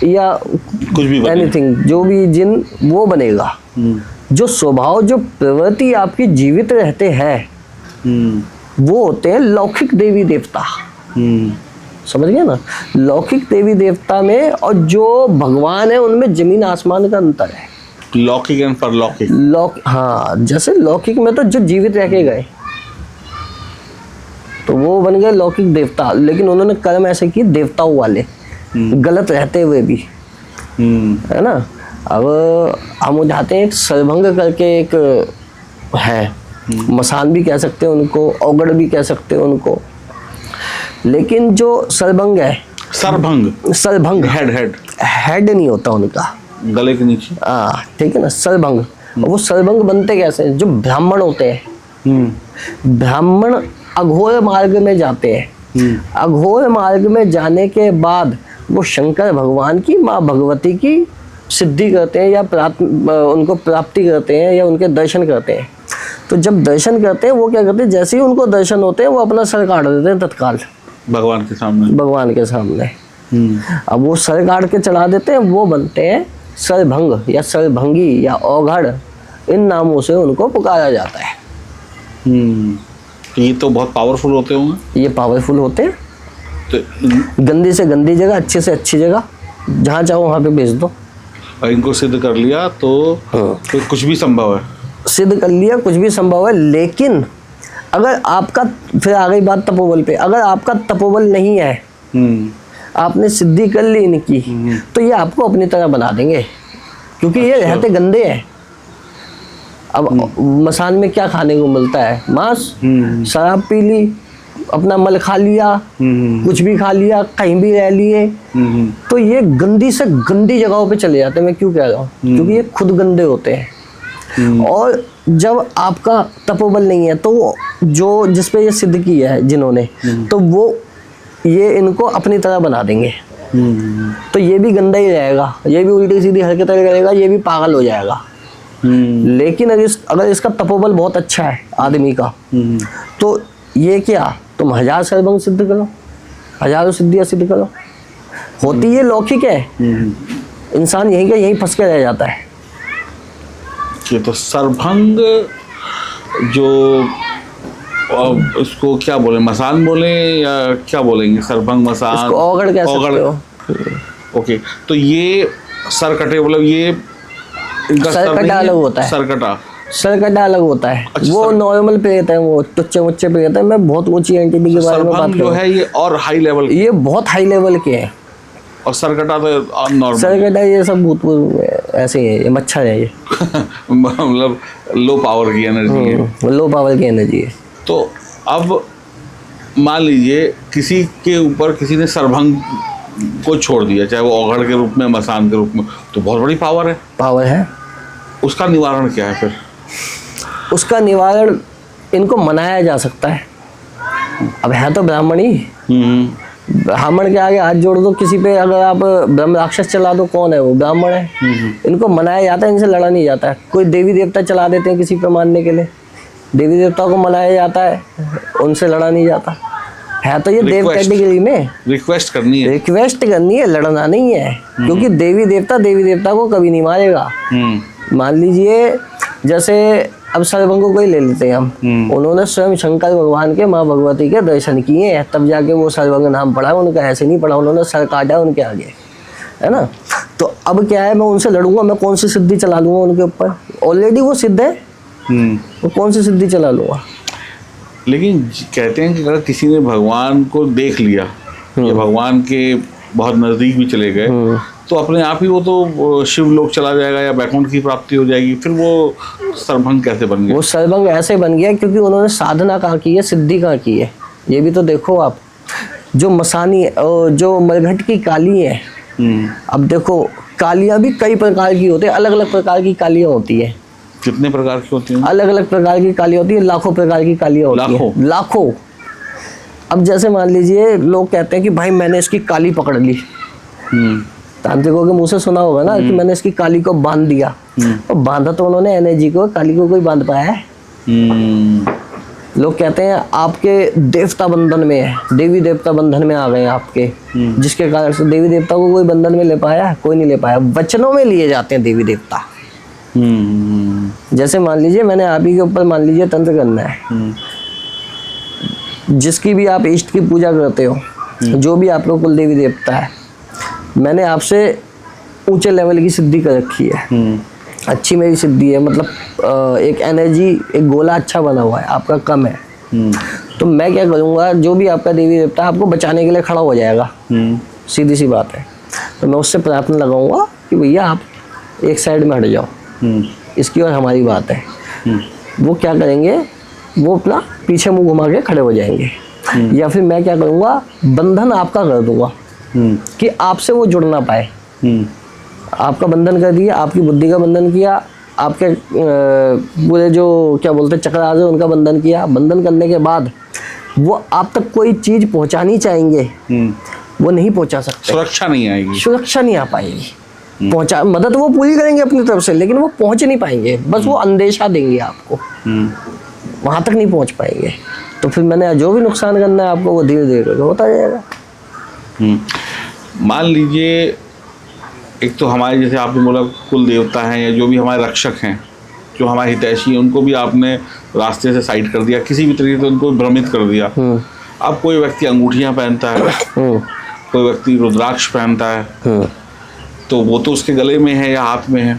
[SPEAKER 2] या
[SPEAKER 1] कुछ भी
[SPEAKER 2] एनीथिंग, जो भी जिन, वो बनेगा। जो स्वभाव, जो प्रवृत्ति आपकी जीवित रहते हैं, वो होते हैं लौकिक देवी देवता। समझ गए ना? लौकिक देवी देवता में और जो भगवान है उनमें जमीन आसमान का अंतर है।
[SPEAKER 1] लौकिक एंड परलौकिक।
[SPEAKER 2] हाँ, जैसे लौकिक में तो जो जीवित रह के गए तो वो बन गए लौकिक देवता, लेकिन उन्होंने कर्म ऐसे किए देवताओं वाले, गलत रहते हुए भी, है ना। अब हम जाते हैं, एक सरभंग करके एक है, मसान भी कह सकते हैं उनको, औगड़ भी कह सकते हैं उनको, लेकिन जो सरभंग है, सरभंग हेड नहीं होता उनका,
[SPEAKER 1] गले के नीचे,
[SPEAKER 2] हाँ, ठीक है ना, सरभंग। वो सरभंग बनते कैसे? जो ब्राह्मण होते हैं, ब्राह्मण अघोर मार्ग में जाते हैं, अघोर मार्ग में जाने के बाद वो शंकर भगवान की, माँ भगवती की सिद्धि करते हैं या उनको प्राप्ति करते हैं या उनके दर्शन करते हैं। तो जब दर्शन करते हैं, वो क्या करते हैं, जैसे ही उनको दर्शन होते हैं, वो अपना सर काट देते हैं तत्काल
[SPEAKER 1] भगवान के सामने।
[SPEAKER 2] अब वो सर काट के चढ़ा देते हैं, वो बनते हैं सरभंग या सरभंगी या औघड़, इन नामों से उनको पुकारा जाता है।
[SPEAKER 1] ये तो बहुत पावरफुल होते होंगे।
[SPEAKER 2] ये पावरफुल होते हैं,
[SPEAKER 1] तो
[SPEAKER 2] गंदी से गंदी जगह, अच्छे से अच्छी जगह, जहाँ चाहो वहाँ पे भेज दो।
[SPEAKER 1] और इनको सिद्ध कर लिया तो कुछ भी संभव है।
[SPEAKER 2] सिद्ध कर लिया, कुछ भी संभव है। लेकिन अगर आपका, फिर आ गई बात तपोबल पे, अगर आपका तपोबल नहीं है, आपने सिद्धि कर ली इनकी, तो ये आपको अपनी तरह बना देंगे, क्योंकि ये रहते गंदे हैं। अब मसान में क्या खाने को मिलता है? मांस, शराब पी ली, अपना मल खा लिया, कुछ भी खा लिया, कहीं भी रह लिए, तो ये गंदी से गंदी जगहों पे चले जाते हैं। मैं क्यों कह रहा हूँ? क्योंकि ये खुद गंदे होते हैं। और जब आपका तपोबल नहीं है, तो जो जिसपे ये सिद्ध किया है जिन्होंने, तो वो ये इनको अपनी तरह बना देंगे। तो ये भी गंदा ही रहेगा, ये भी उल्टी सीधी हरकतें करेगा, ये भी पागल हो जाएगा। लेकिन अगर इसका तपोबल बहुत अच्छा है आदमी का, तो ये क्या, तुम 1000 सरभंग सिद्ध करो, हजारों सिद्धियां सिद्ध करो, होती ये लौकिक है। इंसान यहीं का यहीं फंस के रह जाता है।
[SPEAKER 1] ये तो सरभंग, जो इसको क्या बोले, मसान बोले या क्या बोलेंगे? सरभंग, मसान,
[SPEAKER 2] इसको औगड़ कह सकते हो।
[SPEAKER 1] ओके, तो ये सर कटे, मतलब ये
[SPEAKER 2] सरकटा अलग होता है। सरकटा अलग होता है।
[SPEAKER 1] अच्छा,
[SPEAKER 2] वो नॉर्मल पे रहता है, वो टुच्चे मुच्चे पे रहता है। मैं बहुत ऊंची एंटिटी के बारे में बात कर रहा हूँ।
[SPEAKER 1] ये और हाई लेवल,
[SPEAKER 2] ये बहुत हाई लेवल के हैं।
[SPEAKER 1] और सरकटा तो नॉर्मल।
[SPEAKER 2] सरकटा ये सब भूत ऐसे ही है, ये मच्छर है ये।
[SPEAKER 1] मतलब लो पावर की एनर्जी है।
[SPEAKER 2] लो पावर की एनर्जी है।
[SPEAKER 1] तो अब मान लीजिए किसी के ऊपर किसी ने सरभंग को छोड़ दिया, चाहे वो औघड़ के रूप में, मसान के रूप में, तो बहुत बड़ी पावर है। उसका निवारण क्या है फिर?
[SPEAKER 2] उसका निवारण इनको मनाया जा सकता है। अब है तो ब्राह्मण ही, ब्राह्मण के आगे हाथ जोड़ दो किसी पे, अगर आप ब्रह्म राक्षस चला दो, कौन है वो? ब्राह्मण है। इनको मनाया जाता है, इनसे लड़ा नहीं जाता है। कोई देवी देवता चला देते हैं किसी पे मानने के लिए, देवी देवताओं को मनाया जाता है, उनसे लड़ा नहीं जाता। है तो ये देव कैटेगरी में।
[SPEAKER 1] रिक्वेस्ट करनी है,
[SPEAKER 2] रिक्वेस्ट करनी है, लड़ना नहीं है। क्योंकि देवी देवता को कभी नहीं मारेगा। मान लीजिए जैसे अब सर्वंग को कोई ले लेते हैं हम, उन्होंने स्वयं शंकर भगवान के माँ भगवती के दर्शन किए हैं, तब जाके वो सर्वंग नाम पढ़ा, उनका ऐसे नहीं पढ़ा, उन्होंने सर काटा उनके आगे, है ना। तो अब क्या है, मैं उनसे लड़ूंगा, मैं कौन सी सिद्धि चला लूंगा उनके ऊपर? ऑलरेडी वो सिद्ध है, वो कौन सी सिद्धि चला लूंगा?
[SPEAKER 1] लेकिन कहते हैं कि अगर किसी ने भगवान को देख लिया या भगवान के बहुत नजदीक भी चले गए तो अपने आप ही वो तो शिवलोक चला जाएगा या वैकुंठ की प्राप्ति हो जाएगी। फिर वो सर्वंग कैसे बन गया?
[SPEAKER 2] वो सर्वंग ऐसे बन गया क्योंकि उन्होंने साधना कहाँ की है, सिद्धि कहाँ की है। ये भी तो देखो आप, जो मसानी जो मरघट की काली है, अब देखो कालियां भी कई प्रकार की होती है, अलग अलग प्रकार की कालियां होती है।
[SPEAKER 1] कितने प्रकार की होती हैं? अलग
[SPEAKER 2] अलग प्रकार की कालियां होती है, लाखों प्रकार की कालियां होती है, लाखों। अब जैसे मान लीजिए लोग कहते हैं कि भाई मैंने इसकी काली पकड़ ली, तांत्रिकों के मुंह से सुना होगा ना कि मैंने इसकी काली को बांध दिया। और बांधा तो उन्होंने एनर्जी को, काली को कोई बांध पाया है? लोग कहते हैं आपके देवता बंधन में है, देवी देवता बंधन में आ गए आपके, जिसके कारण से देवी देवता को कोई बंधन में ले पाया? कोई नहीं ले पाया। वचनों में लिए जाते हैं देवी देवता। जैसे मान लीजिए मैंने आप ही के ऊपर मान लीजिए तंत्र करना है, जिसकी भी आप इष्ट की पूजा करते हो, जो भी आपका कुल देवी देवता है, मैंने आपसे ऊंचे लेवल की सिद्धि कर रखी है, अच्छी मेरी सिद्धि है, मतलब एक एनर्जी, एक गोला अच्छा बना हुआ है, आपका कम है, तो मैं क्या करूँगा, जो भी आपका देवी देवता आपको बचाने के लिए खड़ा हो जाएगा, सीधी सी बात है, तो मैं उससे प्रार्थना लगाऊंगा कि भैया आप एक साइड में हट जाओ, इसकी और हमारी बात है। वो क्या करेंगे, वो अपना पीछे मुंह घुमा के खड़े हो जाएंगे। या फिर मैं क्या करूँगा, बंधन आपका कर दूंगा कि आपसे वो जुड़ ना पाए। आपका बंधन कर दिया, आपकी बुद्धि का बंधन किया, आपके पूरे जो क्या बोलते हैं चक्रास है उनका बंधन किया। बंधन करने के बाद वो आप तक कोई चीज पहुंचानी चाहेंगे, वो नहीं पहुंचा सकते,
[SPEAKER 1] सुरक्षा नहीं आएगी,
[SPEAKER 2] सुरक्षा नहीं आ पाएगी। पहुंचा मदद वो पूरी करेंगे अपनी तरफ से, लेकिन वो पहुंच नहीं पाएंगे, बस वो अंदेशा देंगे आपको, वहां तक नहीं पहुंच पाएंगे। तो फिर मैंने जो भी नुकसान करना है आपको, वो धीरे धीरे करके होता जाएगा।
[SPEAKER 1] मान लीजिए एक तो हमारे जैसे आपने बोला कुल देवता हैं या जो भी हमारे रक्षक हैं, जो हमारे हितैषी हैं, उनको भी आपने रास्ते से साइड कर दिया, किसी भी तरीके से उनको भ्रमित कर दिया। अब कोई व्यक्ति अंगूठियां पहनता है, कोई व्यक्ति रुद्राक्ष पहनता है, तो वो तो उसके गले में है या हाथ में है,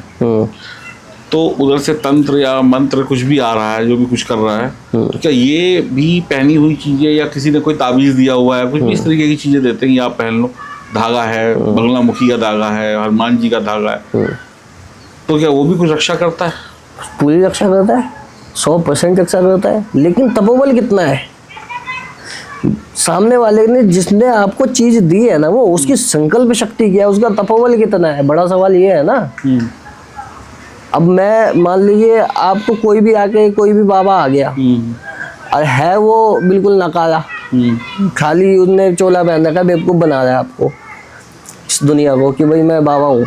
[SPEAKER 1] तो उधर से तंत्र या मंत्र कुछ भी आ रहा है, जो भी कुछ कर रहा है, तो क्या ये भी पहनी हुई चीजें या किसी ने कोई ताबीज दिया हुआ है, कुछ भी इस तरीके की चीजें देते हैं, ये आप पहन लो, धागा है, बगलामुखी का धागा है, हनुमान जी का धागा है, तो क्या वो भी कुछ रक्षा करता है?
[SPEAKER 2] पूरी रक्षा करता है, 100% रक्षा करता है। लेकिन तपोबल कितना है? सामने वाले ने जिसने आपको चीज दी है ना, वो उसकी संकल्प शक्ति क्या है, उसका तपोबल कितना है, बड़ा सवाल ये है ना। अब मैं मान लीजिए आपको कोई भी आके, कोई भी बाबा आ गया और है वो बिल्कुल नकारा, खाली उसने चोला पहन रखा, बेवकूफ बना रहा है आपको, इस दुनिया को, कि भाई मैं बाबा हूँ,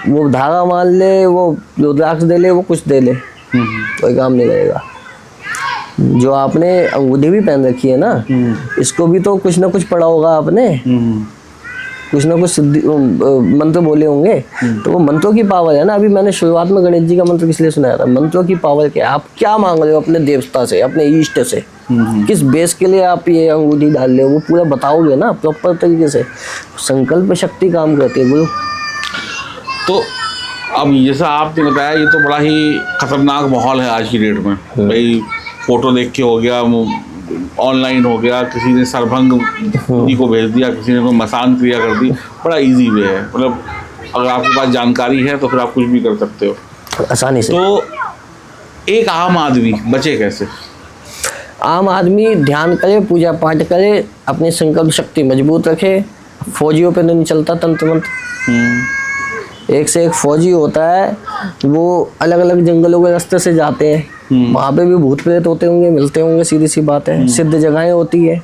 [SPEAKER 2] वो धागा मान ले, वो रुद्राक्ष दे ले, वो कुछ दे ले, कोई काम नहीं करेगा। जो आपने अंगूठी भी पहन रखी है ना, इसको भी तो कुछ ना कुछ पढ़ा होगा आपने, कुछ ना कुछ सिद्धि मंत्र बोले होंगे, तो वो मंत्रों की पावर है ना। अभी मैंने शुरुआत में गणेश जी का मंत्र किस लिए सुनाया था, मंत्रों की पावर क्या है, आप क्या मांग रहे हो अपने देवता से, अपने इष्ट से, किस बेस के लिए आप ये अंगूठी डाल रहे हो, वो पूरा बताओगे ना प्रॉपर तरीके से। संकल्प शक्ति काम करती है गुरु।
[SPEAKER 1] तो अब जैसा आपने बताया, ये तो बड़ा ही खतरनाक माहौल है आज की डेट में। भाई फोटो देख के हो गया, ऑनलाइन हो गया, किसी ने सरभंग जी को भेज दिया, किसी ने कोई मसान क्रिया कर दी, बड़ा इजी वे है। मतलब अगर आपके पास जानकारी है तो फिर आप कुछ भी कर सकते हो
[SPEAKER 2] आसानी से।
[SPEAKER 1] तो एक आम आदमी बचे कैसे?
[SPEAKER 2] आम आदमी ध्यान करे, पूजा पाठ करे, अपनी संकल्प शक्ति मजबूत रखे। फौजियों पे नहीं चलता तंत्र मंत्र, एक से एक फौजी होता है, वो अलग अलग जंगलों के रास्ते से जाते हैं, वहाँ पे भी भूत प्रेत होते होंगे, मिलते होंगे, सीधी सी बात है। सिद्ध जगहें होती है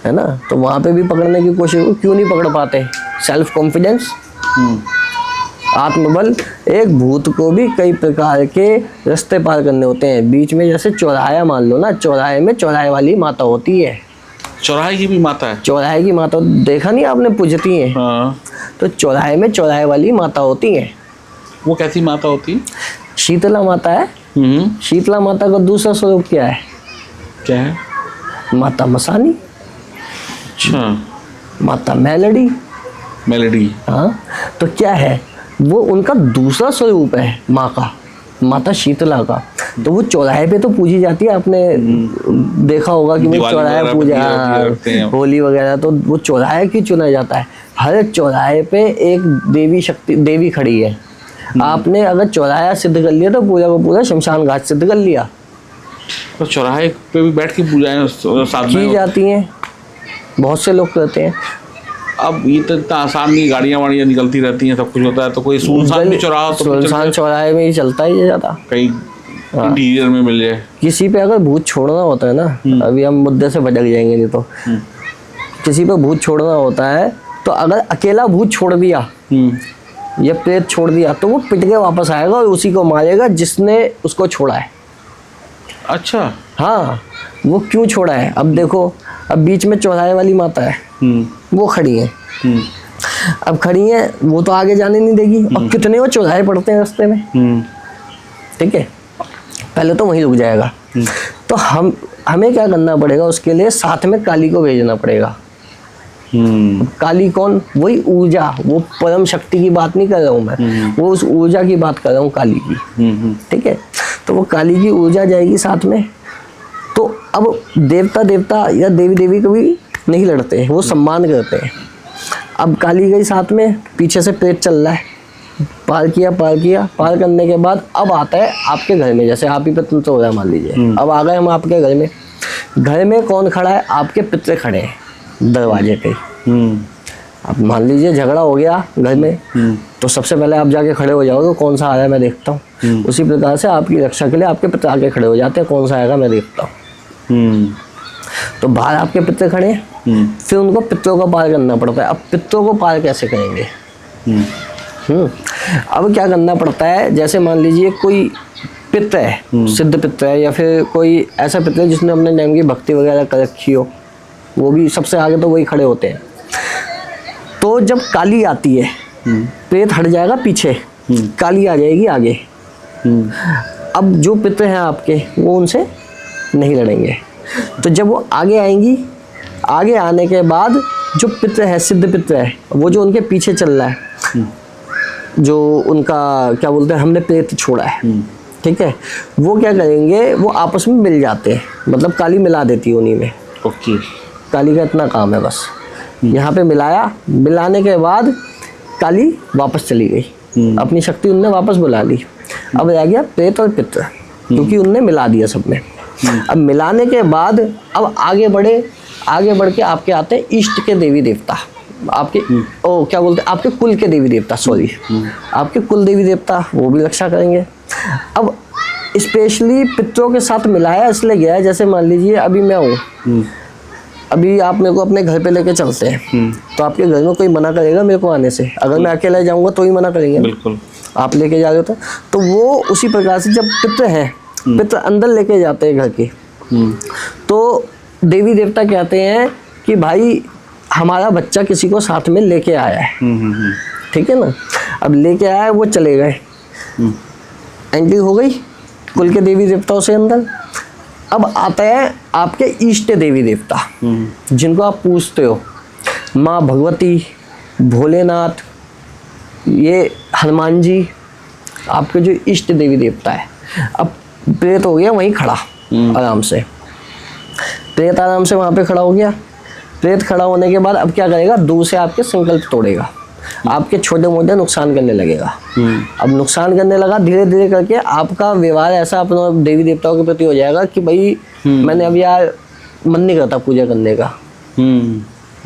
[SPEAKER 2] ना, तो वहाँ पे भी पकड़ने की कोशिश, क्यों नहीं पकड़ पाते? सेल्फ कॉन्फिडेंस, आत्मबल। एक भूत को भी कई प्रकार के रास्ते पार करने होते हैं। बीच में जैसे चौराहा मान लो ना, चौराहे में चौराहे वाली माता होती है,
[SPEAKER 1] चौराहे की भी माता है?
[SPEAKER 2] चौराहे की माता देखा नहीं आपने, पूजती हैं।
[SPEAKER 1] हाँ।
[SPEAKER 2] तो चौराहे में चौराहे वाली माता होती हैं।
[SPEAKER 1] वो कैसी माता होती है?
[SPEAKER 2] शीतला माता है। शीतला माता का दूसरा स्वरूप क्या है?
[SPEAKER 1] क्या है?
[SPEAKER 2] माता मसानी,
[SPEAKER 1] अच्छा,
[SPEAKER 2] माता मेलडी।
[SPEAKER 1] मेलेडी।
[SPEAKER 2] हाँ, तो क्या है, वो उनका दूसरा स्वरूप है माँ का, माता शीतला का। तो वो चौराहे पे तो पूजी जाती है, आपने देखा होगा कि वो
[SPEAKER 1] दिवाली
[SPEAKER 2] चौराहे
[SPEAKER 1] वगैरह पे
[SPEAKER 2] पूजा,
[SPEAKER 1] दिया रखते हैं।
[SPEAKER 2] होली वगैरह, तो वो चौराहे की चुना जाता है। हर चौराहे पे एक देवी शक्ति, देवी खड़ी है। आपने अगर चौराहा सिद्ध कर लिया तो पूरा का पूरा शमशान घाट सिद्ध कर लिया।
[SPEAKER 1] तो चौराहे पे भी बैठ के पूजाएं साथ
[SPEAKER 2] की
[SPEAKER 1] में
[SPEAKER 2] जाती हैं, बहुत से लोग करते हैं।
[SPEAKER 1] अब ये तो इतना आसान नहीं, गाड़ियाँ वाड़ियाँ निकलती रहती हैं, सब कुछ होता है, तो कोई सुनसान भी चौराहा तो
[SPEAKER 2] सुनसान चौराहे में ही चलता ही है ज़्यादा।
[SPEAKER 1] कहीं इंटीरियर में मिल जाए।
[SPEAKER 2] किसी पे अगर भूत छोड़ना होता है ना, अभी हम मुद्दे से भटक जाएंगे नहीं तो, किसी पे भूत छोड़ना होता है तो अगर अकेला भूत छोड़ दिया या प्रेत छोड़ दिया तो वो पिट के वापस आएगा और उसी को मारेगा जिसने उसको छोड़ा है।
[SPEAKER 1] अच्छा।
[SPEAKER 2] हाँ, वो क्यों छोड़ा है? अब देखो, अब बीच में चौराहे वाली माता है, वो खड़ी है। अब खड़ी है, वो तो आगे जाने नहीं देगी। और कितने वो चौराहे पड़ते हैं रास्ते में, ठीक है, पहले तो वहीं रुक जाएगा। तो हमें क्या करना पड़ेगा उसके लिए? साथ में काली को भेजना पड़ेगा। काली कौन? वही ऊर्जा, वो परम शक्ति की बात नहीं कर रहा हूँ मैं, वो उस ऊर्जा की बात कर रहा हूँ, काली की। ठीक है, तो वो काली की ऊर्जा जाएगी साथ में। तो अब देवता या देवी देवी कभी नहीं लड़ते हैं, वो सम्मान करते हैं। अब काली गई साथ में, पीछे से प्रेत चल रहा है, पार किया, पार करने के बाद अब आता है आपके घर में। जैसे आप ही पे तुम तो हो रहा है, मान लीजिए अब आ गए हम आपके घर में। घर में कौन खड़ा है? आपके पितरे खड़े हैं दरवाजे पे। अब मान लीजिए झगड़ा हो गया घर में, तो सबसे पहले आप जाके खड़े हो जाओगे, कौन सा आ रहा है मैं देखता हूँ। उसी प्रकार से आपकी रक्षा के लिए आपके पिता आके खड़े हो जाते हैं, कौन सा आएगा मैं देखता हूँ। तो बाहर आपके पितरे खड़े हैं, फिर उनको पितरों को पार करना पड़ता है। अब पितरों को पार कैसे करेंगे? अब क्या करना पड़ता है? जैसे मान लीजिए कोई पित्र है, सिद्ध पित्र है, या फिर कोई ऐसा पित्र है जिसने अपने टाइम की भक्ति वगैरह कर रखी हो, वो भी सबसे आगे तो वही खड़े होते हैं। तो जब काली आती है, प्रेत हट जाएगा पीछे, काली आ जाएगी आगे। अब जो पित्र हैं आपके, वो उनसे नहीं लड़ेंगे। तो जब वो आगे आएंगी, आगे आने के बाद जो पित्र है, सिद्ध पित्र है, वो जो उनके पीछे चल रहा है, जो उनका क्या बोलते हैं, हमने प्रेत छोड़ा है, ठीक है, वो क्या करेंगे? वो आपस में मिल जाते हैं, मतलब काली मिला देती है उन्हीं में।
[SPEAKER 1] ओके।
[SPEAKER 2] काली का इतना काम है बस, यहाँ पे मिलाया, मिलाने के बाद काली वापस चली गई, अपनी शक्ति उनने वापस बुला ली। अब रह गया प्रेत और पित्र, क्योंकि उनने मिला दिया सब में। अब मिलाने के बाद अब आगे बढ़ के आपके आते हैं इष्ट के देवी देवता, आपके क्या बोलते हैं, आपके कुल के देवी देवता, सॉरी, आपके कुल देवी देवता, वो भी रक्षा करेंगे। अब स्पेशली पितरों के साथ मिलाया इसलिए गया है, जैसे मान लीजिए अभी मैं हूँ, अभी आप मेरे को अपने घर पे लेके चलते हैं, तो आपके घर में कोई मना करेगा मेरे को आने से? अगर मैं अकेला जाऊंगा तो ही मना करेंगे।
[SPEAKER 1] बिल्कुल।
[SPEAKER 2] आप लेके जा रहे हो तो वो उसी प्रकार से जब पित्र है, पित्र अंदर लेके जाते हैं घर के, तो देवी देवता कहते हैं कि भाई हमारा बच्चा किसी को साथ में लेके आया है, ठीक है ना। अब लेके आया है, वो चले गए, एंट्री हो गई कुल के देवी देवताओं से अंदर। अब आता है आपके इष्ट देवी देवता, जिनको आप पूछते हो, माँ भगवती, भोलेनाथ, ये हनुमान जी, आपके जो इष्ट देवी देवता है। अब प्रेत हो गया वहीं खड़ा आराम से, प्रेत आराम से वहाँ पे खड़ा हो गया। प्रेत खड़ा होने के बाद अब क्या करेगा? दूर से आपके संकल्प तोड़ेगा, आपके छोटे मोटे नुकसान करने लगेगा। अब नुकसान करने लगा, धीरे धीरे करके आपका व्यवहार ऐसा अपना देवी देवताओं के प्रति हो जाएगा कि भाई मैंने अब यार मन नहीं करता पूजा करने का,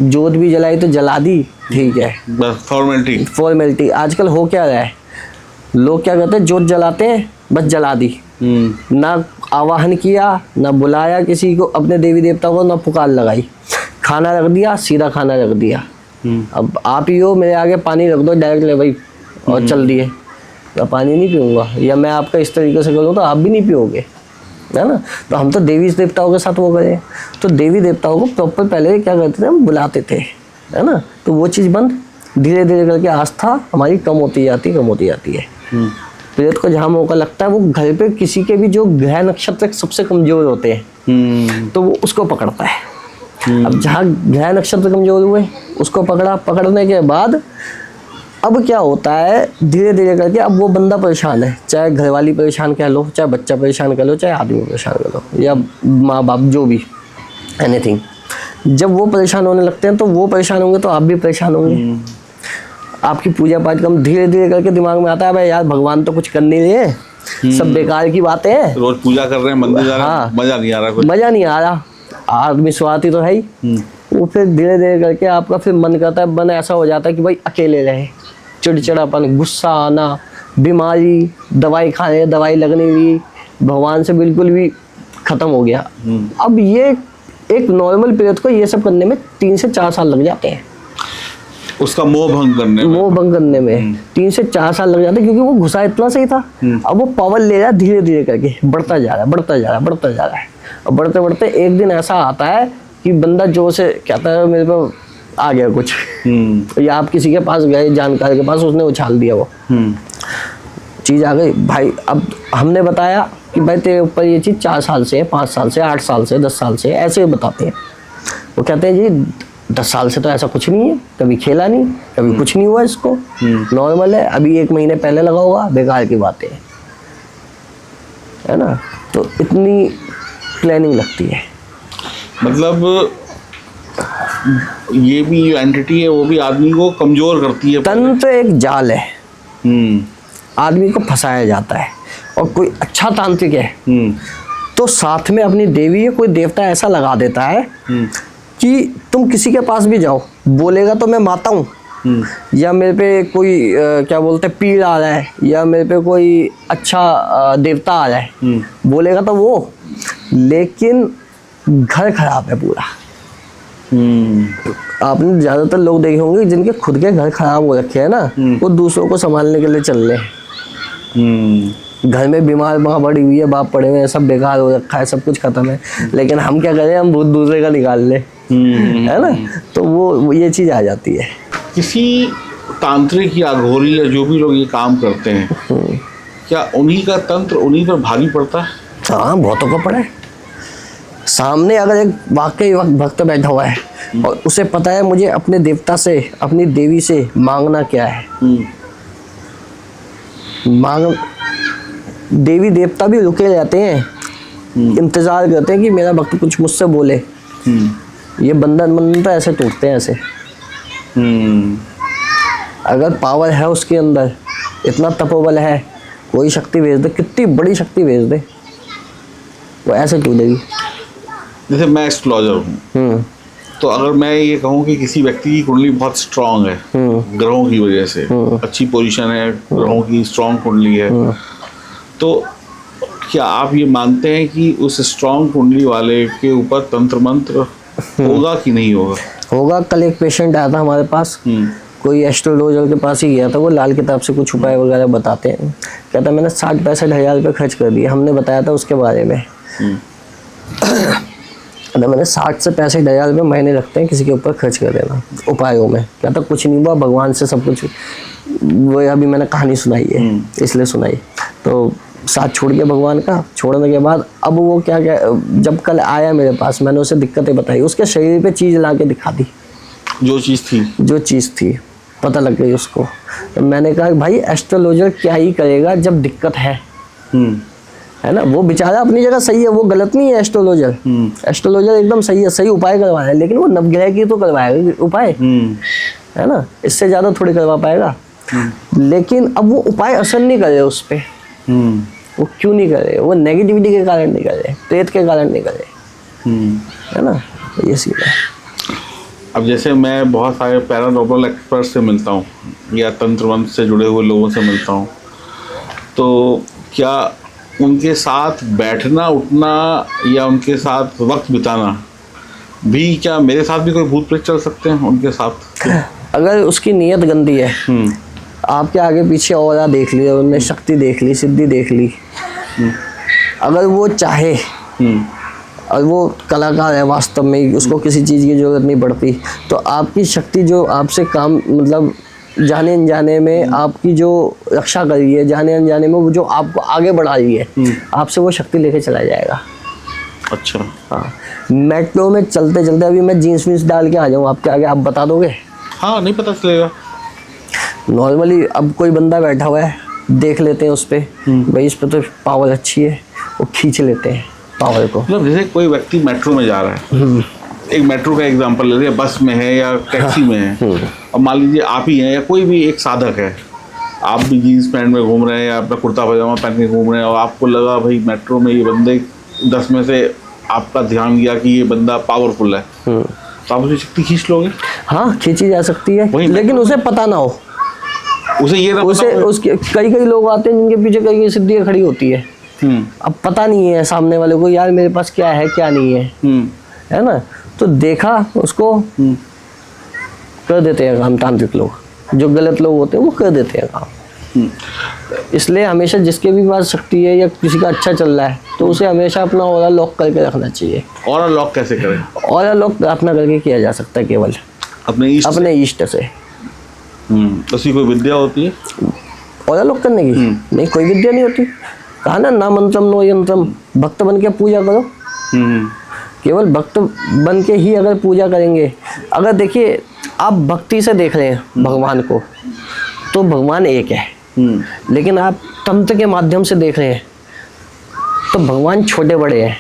[SPEAKER 2] जोत भी जलाई तो जला दी, ठीक है,
[SPEAKER 1] बस
[SPEAKER 2] फॉर्मेलिटी। आजकल हो क्या रहा है, लोग क्या करते हैं, जोत जलाते हैं, बस जला दी, ना आवाहन किया, ना बुलाया किसी को, अपने देवी देवता को ना पुकार लगाई, खाना रख दिया, सीधा खाना रख दिया। अब आप ही हो, मेरे आगे पानी रख दो डायरेक्ट ले भाई, और चल दिए, मैं पानी नहीं पीऊँगा, या मैं आपका इस तरीके से करूँ तो आप भी नहीं पियोगे, है ना। तो हम तो देवी देवताओं के साथ वो गए, तो देवी देवताओं को प्रॉपर पहले क्या करते थे, हम बुलाते थे, है ना। तो वो चीज़ बंद, धीरे धीरे करके आस्था हमारी कम होती जाती है। प्रेत को जहाँ मौका लगता है, वो घर पे किसी के भी जो ग्रह नक्षत्र सबसे कमजोर होते हैं, तो वो उसको पकड़ता है। अब जहाँ ग्रह नक्षत्र कमजोर हुए, उसको पकड़ने के बाद अब क्या होता है, धीरे धीरे करके अब वो बंदा परेशान है, चाहे घरवाली परेशान कह लो, चाहे बच्चा परेशान कह लो, चाहे आदमी परेशान कह लो, या माँ बाप, जो भी एनीथिंग। जब वो परेशान होने लगते हैं, तो वो परेशान होंगे तो आप भी परेशान होंगे। आपकी पूजा पाठ कम, धीरे धीरे करके दिमाग में आता है, भाई यार भगवान तो कुछ कर नहीं रहे, सब बेकार की बातें हैं,
[SPEAKER 1] रोज पूजा कर रहे हैं, मंदिर जा रहे हैं,
[SPEAKER 2] हाँ,
[SPEAKER 1] मजा नहीं आ रहा,
[SPEAKER 2] मजा नहीं आ रहा, आदमी स्वार्थी तो है ही। वो फिर धीरे धीरे करके आपका फिर मन करता है, मन ऐसा हो जाता है कि भाई अकेले रहे, चिड़चिड़ापन, गुस्सा आना, बीमारी, दवाई खाने, दवाई लगने भी, भगवान से बिल्कुल भी खत्म हो गया। अब ये एक नॉर्मल प्रेत को ये सब करने में 3 से 4 साल लग जाते हैं,
[SPEAKER 1] उसका मोह भंग करने में 3 से 4 साल लग जाते हैं, क्योंकि वो घुसा इतना सही था। अब वो पावर ले रहा है, धीरे धीरे करके बढ़ता जा रहा है। और बढ़ते बढ़ते एक दिन ऐसा आता है कि बंदा जो से कहता है मेरे को आ गया कुछ, या आप किसी के पास गए जानकार के पास, उसने उछाल दिया वो चीज़ आ गई। भाई अब हमने बताया कि भाई तेरे ऊपर ये चीज़ 4 साल से, 5 साल से, 8 साल से, 10 साल से, ऐसे बताते हैं। वो कहते हैं जी 10 साल से तो ऐसा कुछ नहीं है, कभी खेला नहीं, कभी कुछ नहीं हुआ, इसको नॉर्मल है, अभी 1 महीने पहले लगा होगा, बेकार की बातें है ना। तो इतनी प्लानिंग लगती है। मतलब ये भी जो एंटिटी है, वो भी आदमी को कमजोर करती है।
[SPEAKER 2] तंत्र एक जाल है, आदमी को फंसाया जाता है। और कोई अच्छा तांत्रिक है तो साथ में अपनी देवी या कोई देवता ऐसा लगा देता है कि तुम किसी के पास भी जाओ, बोलेगा तो मैं माता हूँ, या मेरे पे कोई क्या बोलते हैं पीड़ आ रहा है, या मेरे पे कोई अच्छा देवता आ रहा है, बोलेगा तो वो, लेकिन घर खराब है पूरा। आपने ज्यादातर लोग देखे होंगे जिनके खुद के घर खराब हो रखे हैं ना, वो दूसरों को संभालने के लिए चल रहे हैं। घर में बीमार माँ पड़ी हुई है, बाप पड़े हुए हैं, सब बेकार हो रखा है, सब कुछ खत्म है, लेकिन हम क्या करें, हम भूत दूसरे का निकाल ले, है ना। तो वो ये चीज आ जाती है।
[SPEAKER 1] किसी तांत्रिक या अघोरी या जो भी लोग ये काम करते हैं, क्या उन्हीं का तंत्र उन्हीं पर भारी पड़ता है?
[SPEAKER 2] हाँ, बहुतों को पड़ा है। सामने अगर एक वाकई भक्त बैठा हुआ है और उसे पता है मुझे अपने देवता से, अपनी देवी से मांगना क्या है, देवी देवता भी रुके रहते हैं, इंतजार करते हैं कि मेरा भक्त कुछ मुझसे बोले। ये बंधन तो ऐसे टूटते हैं ऐसे। अगर पावर है उसके अंदर, इतना तपोबल है, कोई शक्ति भेज दे, कितनी बड़ी शक्ति भेज दे, वो ऐसे टूटेगी।
[SPEAKER 1] जैसे मैं एस्ट्रोलॉजर हूँ, तो अगर मैं ये कहूँ कि किसी व्यक्ति की कुंडली बहुत स्ट्रांग है, ग्रहों की वजह से अच्छी पोजीशन है, ग्रहों की स्ट्रांग कुंडली है, तो क्या आप ये मानते हैं कि उस स्ट्रांग कुंडली वाले के ऊपर तंत्र मंत्र होगा कि नहीं होगा?
[SPEAKER 2] होगा। कल एक पेशेंट आया था हमारे पास, कोई एस्ट्रोलॉजर के पास ही गया था, वो लाल किताब से कुछ उपाय वगैरह बताते हैं। कहता मैंने 60-65 हज़ार रुपये खर्च कर दिए, हमने बताया था उसके बारे में। मैंने 60 से 65 हज़ार रुपये महीने लगते हैं किसी के ऊपर खर्च कर देना उपायों में। कहता कुछ नहीं हुआ, भगवान से सब कुछ। वो अभी मैंने कहानी सुनाई है, इसलिए सुनाई। तो साथ छोड़ गया भगवान का। छोड़ने के बाद अब वो क्या जब कल आया मेरे पास, मैंने उसे दिक्कतें बताई, उसके शरीर पे चीज़ ला के दिखा दी, जो चीज़ थी पता लग गई उसको। तो मैंने कहा भाई एस्ट्रोलॉजर क्या ही करेगा जब दिक्कत है ना। वो बेचारा अपनी जगह सही है, वो गलत नहीं है एस्ट्रोलॉजर। एस्ट्रोलॉजर एकदम सही है, सही उपाय करवाना है, लेकिन वो नवग्रह की तो करवाएगा उपाय, है ना, इससे ज़्यादा थोड़ी करवा पाएगा। लेकिन अब वो उपाय असर नहीं करे उस पर। वो क्यों नहीं करे? वो नेगेटिविटी के कारण नहीं करे, प्रेत के कारण नहीं करे, है ना। ये सीन है।
[SPEAKER 1] अब जैसे मैं बहुत सारे पैरानॉर्मल एक्सपर्ट से मिलता हूँ या तंत्र मंत्र से जुड़े हुए लोगों से मिलता हूँ, तो क्या उनके साथ बैठना उठना या उनके साथ वक्त बिताना भी, क्या मेरे साथ भी कोई भूत प्रेत चल सकते हैं उनके साथ?
[SPEAKER 2] अगर उसकी नीयत गंदी है, आपके आगे पीछे और देख लिया उन्होंने, शक्ति देख ली, सिद्धि देख ली, अगर वो चाहे और वो कलाकार है वास्तव में, उसको किसी चीज़ की ज़रूरत नहीं पड़ती, तो आपकी शक्ति जो आपसे काम मतलब जाने अनजाने में आपकी जो रक्षा कर रही है, जाने अनजाने में वो जो आपको आगे बढ़ा रही है, आपसे वो शक्ति लेके चला जाएगा।
[SPEAKER 1] अच्छा।
[SPEAKER 2] हाँ, मेट्रो में चलते चलते अभी मैं जीन्स वीन्स डाल के आ जाऊँ आपके आगे, आप बता दोगे?
[SPEAKER 1] हाँ, नहीं पता चलेगा।
[SPEAKER 2] नॉर्मली अब कोई बंदा बैठा हुआ है, देख लेते हैं उस पर, भाई इस पर तो पावर अच्छी है, वो खींच लेते हैं पावर को।
[SPEAKER 1] मतलब जैसे कोई व्यक्ति मेट्रो में जा रहा है, एक मेट्रो का एग्जांपल ले लीजिए, बस में है या टैक्सी में है, और मान लीजिए आप ही हैं या कोई भी एक साधक है, आप भी जीन्स पैंट में घूम रहे हैं या अपना कुर्ता पजामा पहन के घूम रहे हैं, और आपको लगा भाई मेट्रो में ये बंदे 10 में से आपका ध्यान गया कि ये बंदा पावरफुल है, तो आप उसे शक्ति खींच लोगे?
[SPEAKER 2] हाँ, खींची जा सकती है, लेकिन उसे पता ना हो,
[SPEAKER 1] उसे ये ना
[SPEAKER 2] उसे उसके कई लोग आते हैं जिनके पीछे कई सिद्धियाँ खड़ी होती है, अब पता नहीं है सामने वाले को यार मेरे पास क्या है क्या नहीं है, है ना, तो देखा उसको कर देते हैं काम। तांत्रिक लोग, जो गलत लोग होते हैं वो कर देते हैं काम। इसलिए हमेशा जिसके भी पास शक्ति है या किसी का अच्छा चल रहा है तो उसे हमेशा अपना ऑरा लॉक करके रखना चाहिए।
[SPEAKER 1] ऑरा लॉक कैसे करें?
[SPEAKER 2] ऑरा लॉक प्रार्थना करके किया जा सकता है, केवल अपने इष्ट से।
[SPEAKER 1] उसकी कोई विद्या होती है
[SPEAKER 2] ऑरा लॉक करने की? नहीं, कोई विद्या नहीं होती। कहा ना मंत्रम नो यंत्रम, भक्त बन के पूजा करो। केवल भक्त बन के ही अगर पूजा करेंगे, अगर देखिए आप भक्ति से देख रहे हैं भगवान को तो भगवान एक है, लेकिन आप तंत्र के माध्यम से देख रहे हैं तो भगवान छोटे बड़े हैं,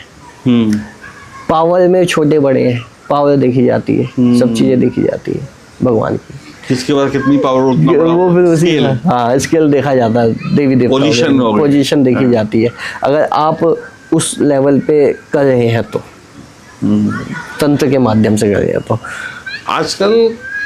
[SPEAKER 2] पावर में छोटे बड़े हैं, पावर देखी जाती है, सब चीजें देखी जाती है भगवान की।
[SPEAKER 1] किसके पास कितनी पावर उतना बड़ा
[SPEAKER 2] वो फिर उसी हाँ स्केल देखा जाता है, देवी देवता पोजीशन देखी जाती है। अगर आप उस लेवल पे कर रहे हैं तो तंत्र के माध्यम से कर रहे हैं तो।
[SPEAKER 1] आजकल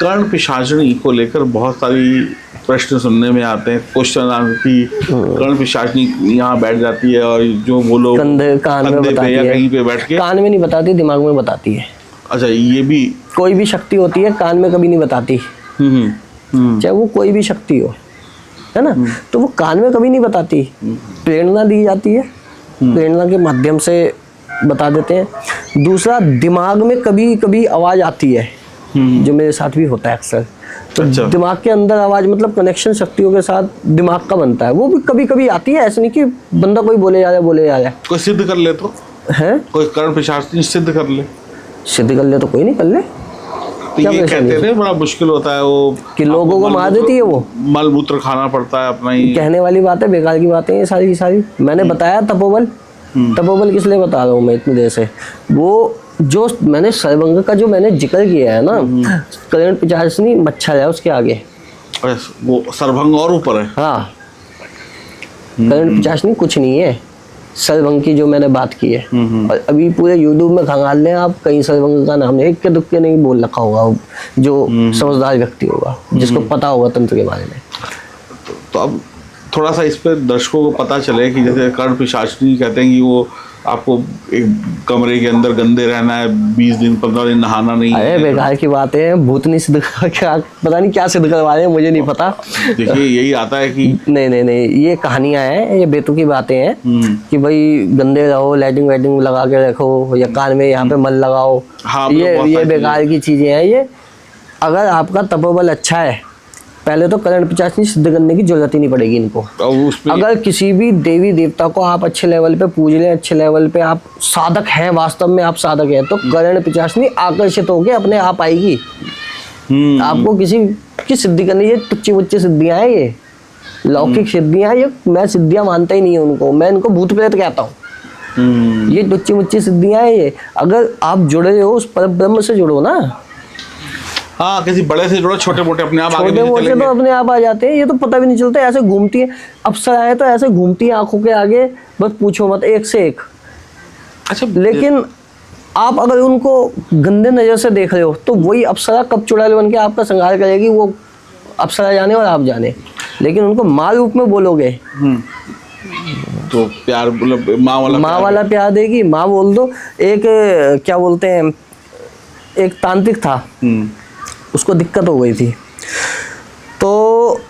[SPEAKER 1] कर्ण पिशाचनी को लेकर बहुत सारी प्रश्न सुनने में आते हैं, क्वेश्चन आंसर की कर्ण पिशाचनी यहाँ बैठ जाती है और जो वो लोग
[SPEAKER 2] कान में बताती है,
[SPEAKER 1] कहीं पे बैठ के
[SPEAKER 2] कान में नहीं बताती, दिमाग में बताती है।
[SPEAKER 1] अच्छा, ये भी
[SPEAKER 2] कोई भी शक्ति होती है कान में कभी नहीं बताती, चाहे वो कोई भी शक्ति हो, है ना, तो वो कान में कभी नहीं बताती, प्रेरणा दी जाती है, प्रेरणा के माध्यम से बता देते हैं। दूसरा, दिमाग में कभी कभी आवाज आती है, जो मेरे साथ भी होता है अक्सर, तो अच्छा। दिमाग के अंदर आवाज मतलब कनेक्शन शक्तियों के साथ दिमाग का बनता है, वो भी कभी कभी आती है। ऐसे नहीं कि बंदा कोई बोले जा रहा है।
[SPEAKER 1] कोई सिद्ध कर ले तो
[SPEAKER 2] है,
[SPEAKER 1] कोई कर्ण पिशाचनी सिद्ध कर ले,
[SPEAKER 2] तो कोई नहीं कर ले।
[SPEAKER 1] तो ये कहते हैं बड़ा मुश्किल होता है वो
[SPEAKER 2] कि लोगों को मार देती है, वो
[SPEAKER 1] मल मूत्र खाना पड़ता है अपना ही।
[SPEAKER 2] कहने वाली बात है, बेकार की बातें ये सारी की सारी। मैंने बताया तपोबल, तपोबल किस लिए बता रहा हूँ मैं इतनी देर से, वो जो मैंने सर्वंग का जो मैंने जिक्र किया है ना, कर्ण पिशाचनी मच्छर है उसके आगे,
[SPEAKER 1] वो सर्वंग और ऊपर है।
[SPEAKER 2] हाँ, कर्ण पिशाचनी कुछ नहीं है, सर्वंग की जो मैंने बात की है। और अभी पूरे यूट्यूब में खंगाल लें आप, कहीं सर्वंग का नाम एक के दुक्के नहीं बोल रखा होगा, जो समझदार व्यक्ति होगा, जिसको पता होगा तंत्र के बारे में।
[SPEAKER 1] तो अब थोड़ा सा इस पे दर्शकों को पता चले कि जैसे कर्ण पिशाचनी कहते हैं कि वो आपको एक कमरे के अंदर गंदे रहना है, 20 दिन 15 दिन नहाना नहीं है।
[SPEAKER 2] अरे बेकार की बातें हैं, भूत नहीं सिद्ध क्या पता नहीं क्या सिद्ध करवा रहे हैं, मुझे नहीं पता।
[SPEAKER 1] देखिए यही आता है कि
[SPEAKER 2] नहीं, ये कहानियां हैं, ये बेतुकी बातें हैं कि भाई गंदे रहो, लाइटिंग वाइटिंग लगा के रखो, या कान में यहाँ पे मल लगाओ। हाँ, ये बेकार की चीजें हैं ये। अगर आपका तपोबल अच्छा है, पहले तो कर्ण पिशाचनी सिद्ध करने की जरूरत ही नहीं पड़ेगी इनको। अगर किसी भी देवी देवता को आप अच्छे लेवल पे पूज लें, अच्छे लेवल पे आप साधक हैं, वास्तव में आप साधक हैं, तो कर्ण पिशाचनी आकर्षित होकर अपने आप आएगी। आपको किसी की सिद्धि करनी, ये टुच्ची मुच्ची सिद्धियां हैं, ये लौकिक सिद्धियां, ये मैं सिद्धियां मानता ही नहीं हूँ उनको, मैं इनको भूत प्रेत कहता हूँ। ये टुच्ची मुच्ची सिद्धियां हैं ये। अगर आप जुड़े हो उस पर ब्रह्म से जुड़ो ना।
[SPEAKER 1] हाँ, किसी बड़े से जुड़ो, छोटे मोटे अपने आप आगे
[SPEAKER 2] छोटे तो अपने आप आ जाते हैं, ये तो पता भी नहीं चलता, ऐसे घूमती है। अप्सराएं तो ऐसे घूमती है आंखों के आगे, बस पूछो मत, एक से एक। अच्छा, लेकिन आप अगर उनको गंदे नजर से देख रहे हो तो वही अप्सरा कब चुड़ैल बन के आपका संहार करेगी, वो अप्सरा जाने और आप जाने। लेकिन उनको माँ रूप में बोलोगे
[SPEAKER 1] तो प्यार, माँ
[SPEAKER 2] वाला प्यार देगी। माँ बोल दो। एक क्या बोलते हैं, एक तांत्रिक था, उसको दिक्कत हो गई थी, तो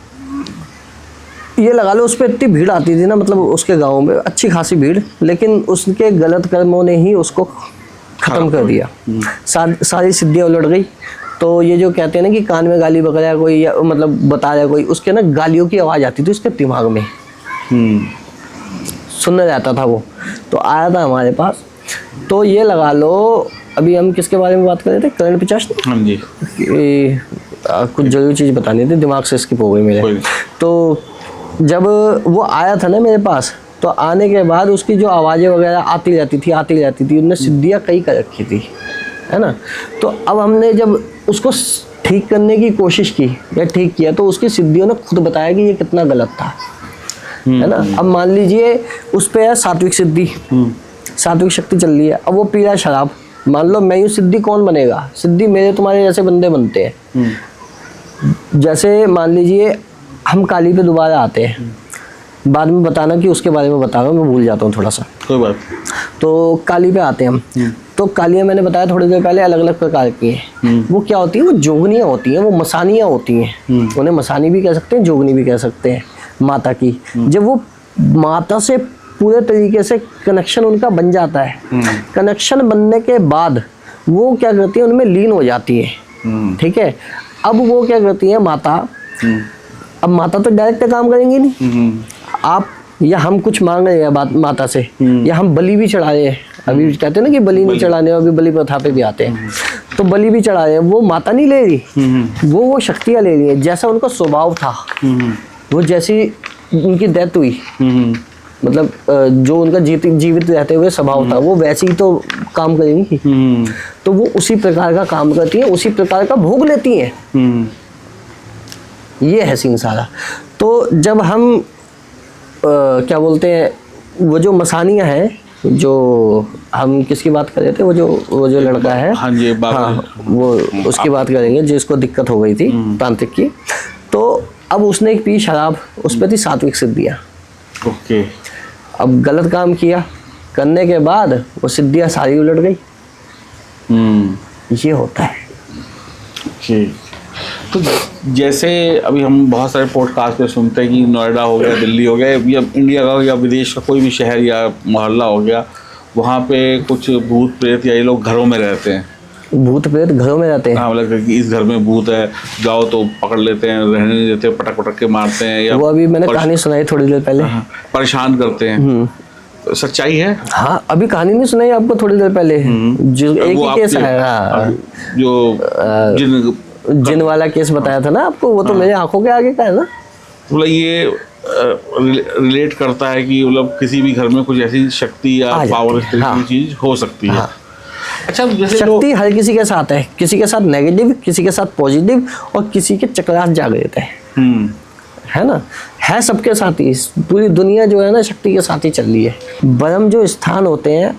[SPEAKER 2] ये लगा लो उस पर इतनी भीड़ आती थी ना, मतलब उसके गांव में अच्छी खासी भीड़, लेकिन उसके गलत कर्मों ने ही उसको खत्म कर दिया। सारी सिद्धियाँ उलट गई। तो ये जो कहते हैं ना कि कान में गाली बक रहा है कोई, या मतलब बता रहा है कोई, उसके ना गालियों की आवाज़ आती थी उसके दिमाग में, सुनने जाता था वो। तो आया था हमारे पास। तो ये लगा लो, अभी हम किसके बारे में बात कर रहे थे, करण पिचास।
[SPEAKER 1] हाँ जी।
[SPEAKER 2] कुछ जरूरी चीज़ बतानी थी, दिमाग से स्किप हो गई मेरे। तो जब वो आया था ना मेरे पास, तो आने के बाद उसकी जो आवाज़ें वगैरह आती रहती थी, उनने सिद्धियाँ कई कर रखी थी, है ना। तो अब हमने जब उसको ठीक करने की कोशिश की या ठीक किया, तो उसकी सिद्धियों ने खुद बताया कि ये कितना गलत था, है ना। अब मान लीजिए उस पे है सात्विक सिद्धि, सात्विक शक्ति चल रही है। अब वो पी रहा है शराब, मान लो मैं यूँ सिद्धि कौन बनेगा, सिद्धि मेरे तुम्हारे जैसे बंदे बनते हैं। जैसे मान लीजिए हम काली पे दोबारा आते हैं, बाद में बताना कि उसके बारे में बता रहा हूँ, मैं भूल जाता हूँ थोड़ा सा,
[SPEAKER 1] कोई बात।
[SPEAKER 2] तो काली पे आते हैं हम। तो कालियाँ मैंने बताया थोड़ी देर पहले अलग अलग प्रकार की हैं। वो क्या होती है, वो जोगनियाँ होती हैं, वो मसानियाँ होती हैं। उन्हें मसानी भी कह सकते हैं, जोगनी भी कह सकते हैं माता की। जब वो माता से पूरे तरीके से कनेक्शन उनका बन जाता है, कनेक्शन बनने के बाद वो क्या करती है, उनमें लीन हो जाती है। ठीक है। अब वो क्या करती है माता, अब माता तो डायरेक्ट काम करेंगी नहीं, आप या हम कुछ मांग रहे हैं माता से, या हम बलि भी चढ़ा रहे हैं। अभी कहते हैं ना कि बलि नहीं चढ़ाने, अभी बलि प्रथा पे भी आते हैं, तो बलि भी चढ़ा रहे हैं। वो माता नहीं ले रही, वो शक्तियाँ ले रही है। जैसा उनका स्वभाव था, वो जैसी उनकी डेथ हुई, मतलब जो उनका जीवित रहते हुए स्वभाव था, वो वैसे ही तो काम करेंगी। तो वो उसी प्रकार का काम करती है, उसी प्रकार का भोग लेती हैं। ये है सीन सारा। तो जब हम क्या बोलते हैं, वो जो मसानियाँ हैं, जो हम किसकी बात कर रहे थे, वो जो लड़का है,
[SPEAKER 1] हाँ जी,
[SPEAKER 2] हाँ, वो उसकी बात करेंगे जिसको दिक्कत हो गई थी तांत्रिक की। तो अब उसने एक पी शराब, उस पर थी सात्विक सिद्धियाँ।
[SPEAKER 1] ओके।
[SPEAKER 2] अब गलत काम किया, करने के बाद वो सिद्धियाँ सारी उलट गई। ये होता है।
[SPEAKER 1] ओके। तो जैसे अभी हम बहुत सारे पॉडकास्ट पे सुनते हैं कि नोएडा हो गया, दिल्ली हो गया, या इंडिया का या विदेश का कोई भी शहर या मोहल्ला हो गया, वहाँ पे कुछ भूत प्रेत या ये लोग घरों में रहते हैं।
[SPEAKER 2] भूत प्रेत घरों में रहते हैं?
[SPEAKER 1] हाँ, मतलब कि इस घर में भूत है, जाओ तो पकड़ लेते हैं, रहने नहीं देते, पटक पटक के मारते हैं, या
[SPEAKER 2] वो अभी मैंने कहानी सुनाई थोड़ी देर पहले,
[SPEAKER 1] परेशान करते हैं। तो सच्चाई है?
[SPEAKER 2] हाँ, अभी कहानी नहीं सुनाई आपको थोड़ी देर पहले, जो एक ही केस है, जो जिन वाला केस बताया था ना आपको, वो तो मेरे आंखों के आगे का है ना।
[SPEAKER 1] मतलब ये रिलेट करता है कि मतलब किसी भी घर में कुछ ऐसी शक्ति या पावर इस तरह की चीज हो सकती है। अच्छा, जैसे
[SPEAKER 2] शक्ति हर किसी के साथ है, किसी के साथ नेगेटिव, किसी के साथ पॉजिटिव, और किसी के चक्रास जागृत है ना, है सबके साथ ही। पूरी दुनिया जो है ना शक्ति के साथ ही चल रही है। ब्रह्म जो स्थान होते हैं,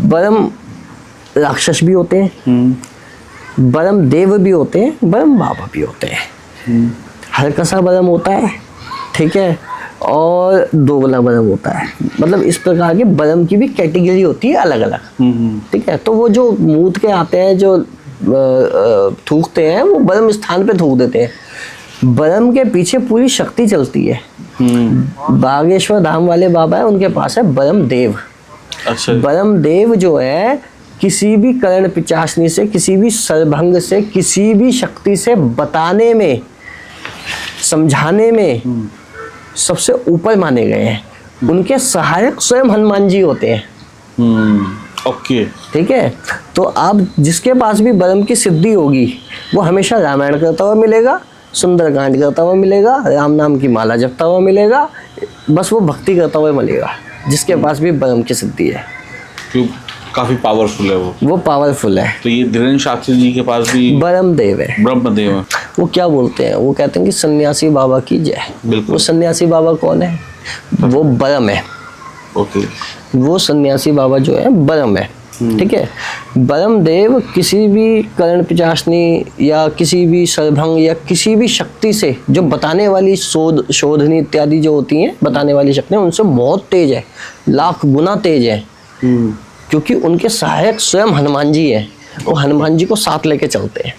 [SPEAKER 2] ब्रह्म राक्षस भी होते हैं, ब्रह्म देव भी होते हैं, ब्रह्म बाबा भी होते हैं। हल्का ब्रह्म होता है, ठीक है, और दोगला ब्रह्म होता है। मतलब इस प्रकार के ब्रह्म की भी कैटेगरी होती है अलग अलग, ठीक है। तो वो जो मूत के आते हैं, जो थूकते हैं, वो ब्रह्म स्थान पे थूक देते हैं। ब्रह्म के पीछे पूरी शक्ति चलती है। बागेश्वर धाम वाले बाबा है, उनके पास है ब्रह्म देव।
[SPEAKER 1] अच्छा।
[SPEAKER 2] ब्रह्म देव जो है किसी भी कर्ण पिचासनी से, किसी भी सरभंग से, किसी भी शक्ति से बताने में, समझाने में सबसे ऊपर माने गए हैं। उनके सहायक स्वयं हनुमान जी होते हैं।
[SPEAKER 1] ओके।
[SPEAKER 2] ठीक है। तो आप जिसके पास भी ब्रह्म की सिद्धि होगी, वो हमेशा रामायण करता हुआ मिलेगा, सुंदरकांड करता हुआ मिलेगा, राम नाम की माला जपता हुआ मिलेगा, बस वो भक्ति करता हुआ मिलेगा, जिसके पास भी ब्रह्म की सिद्धि है।
[SPEAKER 1] काफी पावरफुल है वो पावरफुल
[SPEAKER 2] है।
[SPEAKER 1] तो ये धीरेन्द्र शास्त्री जी के पास भी
[SPEAKER 2] ब्रह्मदेव है।
[SPEAKER 1] ब्रह्मदेव है।
[SPEAKER 2] वो क्या बोलते हैं, वो कहते हैं कि सन्यासी बाबा की जय। वो सन्यासी बाबा कौन है? वो ब्रह्म है।
[SPEAKER 1] ओके।
[SPEAKER 2] वो सन्यासी बाबा जो है ब्रह्म है, ठीक है। ब्रह्मदेव किसी भी कर्ण पिचासनी या किसी भी सरभंग या किसी भी शक्ति से, जो बताने वाली शोधनी इत्यादि जो होती हैं, बताने वाली शक्तियाँ, उनसे बहुत तेज है, लाख गुना तेज है। क्योंकि उनके सहायक स्वयं हनुमान जी हैं। वो हनुमान जी को साथ लेके चलते हैं।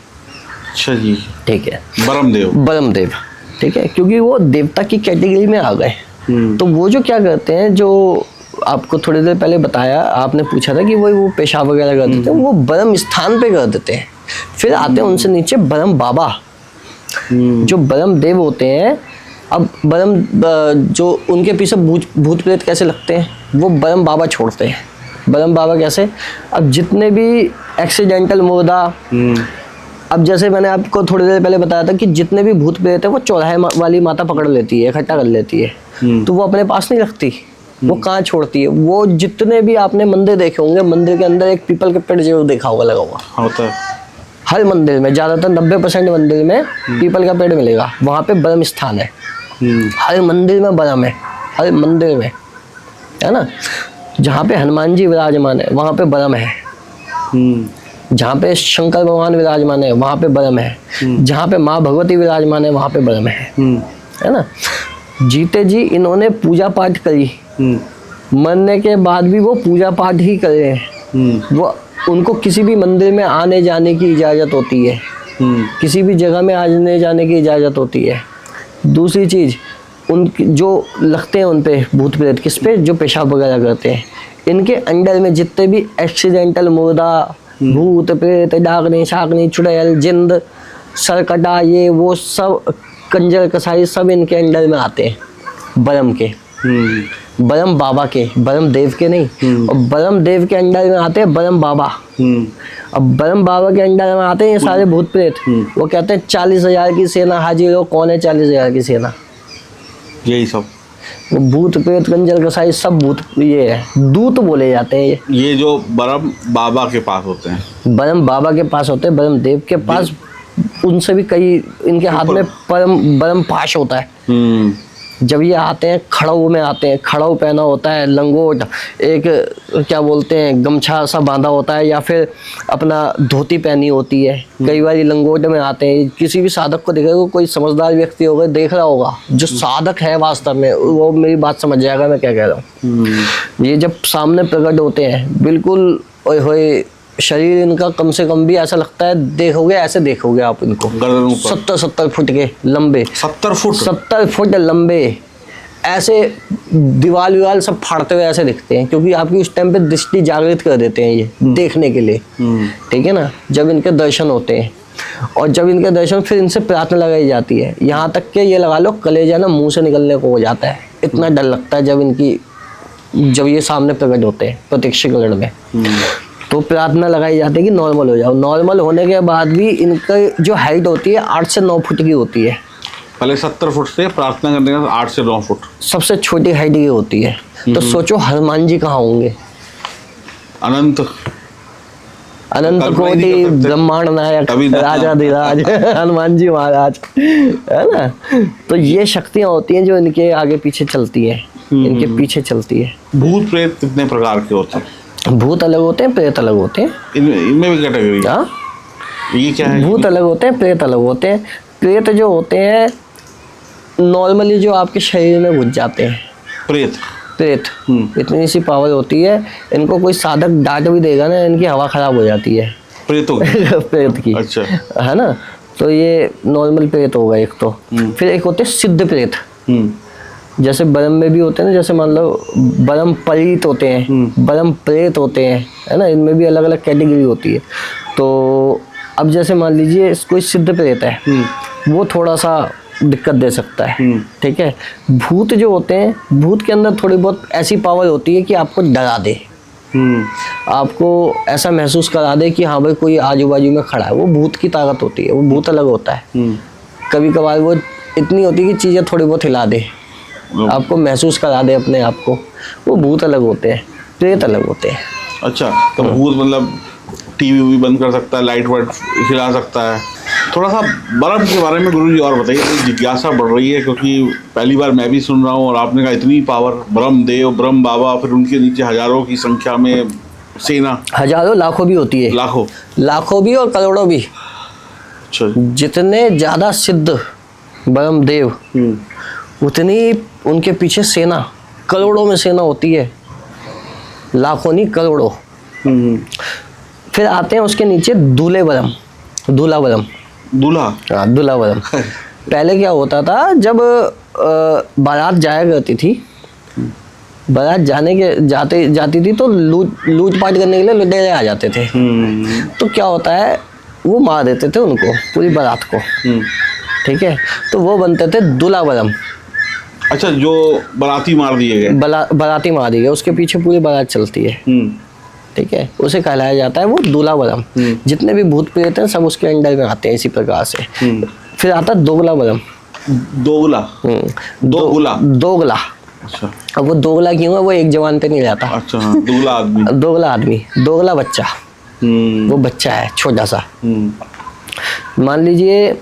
[SPEAKER 1] अच्छा जी।
[SPEAKER 2] ठीक है।
[SPEAKER 1] ब्रह्मदेव।
[SPEAKER 2] ब्रह्मदेव। ठीक है, क्योंकि वो देवता की कैटेगरी में आ गए। तो वो जो क्या करते हैं, जो आपको थोड़ी देर पहले बताया, आपने पूछा था कि वो पेशाब वगैरह कर देते हैं, वो ब्रह्म स्थान पे कर देते हैं। फिर आते हैं उनसे नीचे ब्रह्म बाबा, जो ब्रह्म देव होते हैं। अब ब्रह्म जो उनके पीछे भूत प्रेत कैसे लगते हैं, वो ब्रह्म बाबा छोड़ते हैं। ब्रह्म बाबा कैसे, अब जितने भी एक्सीडेंटल मुर्दा, अब जैसे मैंने आपको थोड़ी देर पहले बताया था कि जितने भी भूत प्रेत है वो चौराहे वाली माता पकड़ लेती है, इकट्ठा कर लेती है, तो वो अपने पास नहीं रखती, वो कहाँ छोड़ती है। वो जितने भी आपने मंदिर देखे होंगे, मंदिर के अंदर एक पीपल के पेड़ जरूर देखा होगा लगा हुआ
[SPEAKER 1] होता है।
[SPEAKER 2] हर मंदिर में, ज्यादातर 90% मंदिर में पीपल का पेड़ मिलेगा, वहाँ पे ब्रह्म स्थान है। हर मंदिर में ब्रह्म है, हर मंदिर में, है ना। जहाँ पे हनुमान जी विराजमान है वहाँ पे ब्रह्म है, जहाँ पे शंकर भगवान विराजमान है वहाँ पे ब्रह्म है, जहाँ पे माँ भगवती विराजमान है वहाँ पे ब्रह्म है ना। जीते जी इन्होंने पूजा पाठ करी, मरने के बाद भी वो पूजा पाठ ही कर रहे हैं। वो उनको किसी भी मंदिर में आने जाने की इजाज़त होती है, किसी भी जगह में आने जाने की इजाज़त होती है। दूसरी चीज़, उनकी जो लगते हैं उन पे भूत प्रेत, किस पे, जो पेशाब वगैरह करते हैं, इनके अंडर में जितने भी एक्सीडेंटल मुर्दा, भूत प्रेत, डाकनी शाकनी, चुड़ैल, जिंद, सरकटा, ये वो सब कंजर कसाई सब इनके अंडर में आते हैं, ब्रह्म के, ब्रह्म बाबा के, ब्रह्म देव के नहीं। और ब्रह्म देव के अंडर में आते हैं ब्रह्म बाबा। अब ब्रह्म बाबा के अंडर में आते हैं ये सारे भूत प्रेत। वो कहते हैं 40,000 की सेना हाजिर हो। कौन है 40,000 की सेना?
[SPEAKER 1] यही सब
[SPEAKER 2] वो भूत प्रेत कंजर कसाई सब भूत, ये है दूत बोले जाते हैं।
[SPEAKER 1] ये जो ब्रह्म बाबा के पास होते हैं,
[SPEAKER 2] ब्रह्म बाबा के पास होते हैं, ब्रह्म देव के पास, उनसे भी कई, इनके हाथ में ब्रह्म पाश होता है। जब ये आते हैं खड़ाऊ में आते हैं, खड़ाऊ पहना होता है, लंगोट, एक क्या बोलते हैं गमछा सा बांधा होता है, या फिर अपना धोती पहनी होती है। कई बार लंगोट में आते हैं। किसी भी साधक को देखेगा, कोई समझदार व्यक्ति होगा, देख रहा होगा, जो साधक है वास्तव में, वो मेरी बात समझ जाएगा मैं क्या कह रहा हूँ। ये जब सामने प्रकट होते हैं, बिल्कुल ओए होए शरीर इनका कम से कम भी ऐसा लगता है, देखोगे ऐसे देखोगे आप इनको, 70 फुट के लंबे, 70 फुट लंबे, ऐसे दीवाल सब फाड़ते हुए ऐसे दिखते हैं, क्योंकि आपकी उस टाइम पे दृष्टि जागृत कर देते हैं ये देखने के लिए, ठीक है ना। जब इनके दर्शन होते हैं, और जब इनके दर्शन, फिर इनसे प्रार्थना लगाई जाती है, यहाँ तक के ये लगा लो कलेजा ना मुंह से निकलने को हो जाता है, इतना डर लगता है जब ये सामने प्रकट होते हैं प्रत्यक्ष करण में। तो प्रार्थना लगाई जाती है कि नॉर्मल हो जाओ। नॉर्मल होने के बाद भी इनका जो हाइट होती है 8 से 9 फुट की होती है।
[SPEAKER 1] पहले 70 फुट से प्रार्थना करने का 8 से 9 फुट सबसे
[SPEAKER 2] छोटी हाइट की होती है। तो सोचो हनुमान जी कहाँ होंगे?
[SPEAKER 1] अनंत
[SPEAKER 2] कोटि ब्रह्मांड नायक राजाधिराज हनुमान जी महाराज, है ना। तो ये शक्तियाँ होती हैं जो इनके आगे पीछे चलती हैं, इनके पीछे चलती है।
[SPEAKER 1] भूत प्रेत कितने प्रकार के होते हैं?
[SPEAKER 2] भूत अलग होते हैं, प्रेत अलग होते हैं।
[SPEAKER 1] इनमें भी कैटेगरी है? ये क्या है?
[SPEAKER 2] भूत अलग होते हैं, प्रेत अलग होते हैं। प्रेत जो होते हैं नॉर्मली जो आपके शरीर में घुस जाते हैं। प्रेत इतनी सी पावर होती है, इनको कोई साधक डांट भी देगा ना, इनकी हवा खराब हो जाती है प्रेत की। अच्छा, है ना। तो ये नॉर्मल प्रेत होगा एक तो। फिर एक होते हैं सिद्ध प्रेत, जैसे ब्रह्म में भी होते हैं ना, जैसे मान लो ब्रह्म परीत होते हैं, ब्रह्म प्रेत होते हैं, है ना। इनमें भी अलग अलग कैटेगरी होती है। तो अब जैसे मान लीजिए कोई सिद्ध प्रेत है, वो थोड़ा सा दिक्कत दे सकता है, ठीक है। भूत जो होते हैं, भूत के अंदर थोड़ी बहुत ऐसी पावर होती है कि आपको डरा दे, आपको ऐसा महसूस करा दे कि हाँ भाई कोई आजू बाजू में खड़ा है। वो भूत की ताकत होती है, वो भूत अलग होता है। कभी कभार वो इतनी होती है कि चीज़ें थोड़ी बहुत हिला दे, आपको महसूस करा दे अपने आप को। वो भूत अलग होते हैं, प्रेत अलग होते हैं।
[SPEAKER 1] अच्छा, तो भूत मतलब टीवी भी बंद कर सकता है, लाइट वाइट हिला सकता है। थोड़ा सा ब्रह्म के बारे में गुरुजी और बताइए, जिज्ञासा बढ़ रही है, क्योंकि पहली बार मैं भी सुन रहा हूँ। और आपने कहा इतनी पावर, ब्रह्म देव, ब्रह्म बाबा, फिर उनके नीचे हजारों की संख्या में सेना,
[SPEAKER 2] हजारों लाखों भी होती है, लाखों भी और करोड़ों भी।
[SPEAKER 1] अच्छा,
[SPEAKER 2] जितने ज्यादा सिद्ध ब्रह्म देव, उतनी उनके पीछे सेना, करोड़ों में सेना होती है, लाखों नहीं करोड़ों। फिर आते हैं उसके नीचे दूल्हे ब्रह्म, दूल्हा ब्रह्म,
[SPEAKER 1] दूल्हा,
[SPEAKER 2] हाँ दूल्हा ब्रह्म। पहले क्या होता था, जब बारात जाया करती थी, बारात जाती थी तो लूट पाट करने के लिए लुटेरे आ जाते थे। तो क्या होता है, वो मार देते थे उनको, पूरी बारात को। ठीक है, तो वो बनते थे दूल्हा बरम।
[SPEAKER 1] अच्छा, जो बाराती मार दिए गए,
[SPEAKER 2] बाराती मार दी गई, उसके पीछे पूरी बारात चलती है। ठीक है, उसे कहलाया जाता है वो दूल्हा बरम। जितने भी भूत प्रेत हैं सब उसके अंडर में आते हैं इसी प्रकार से। फिर आता है दोगला बरम।
[SPEAKER 1] दोगला? दोगला। अच्छा,
[SPEAKER 2] अब वो दोगला क्यों है, वो एक जवान पे नहीं रहता।
[SPEAKER 1] अच्छा, दोगला आदमी।
[SPEAKER 2] दोगला आदमी, दोगला बच्चा। वो बच्चा है छोटा सा। मान लीजिए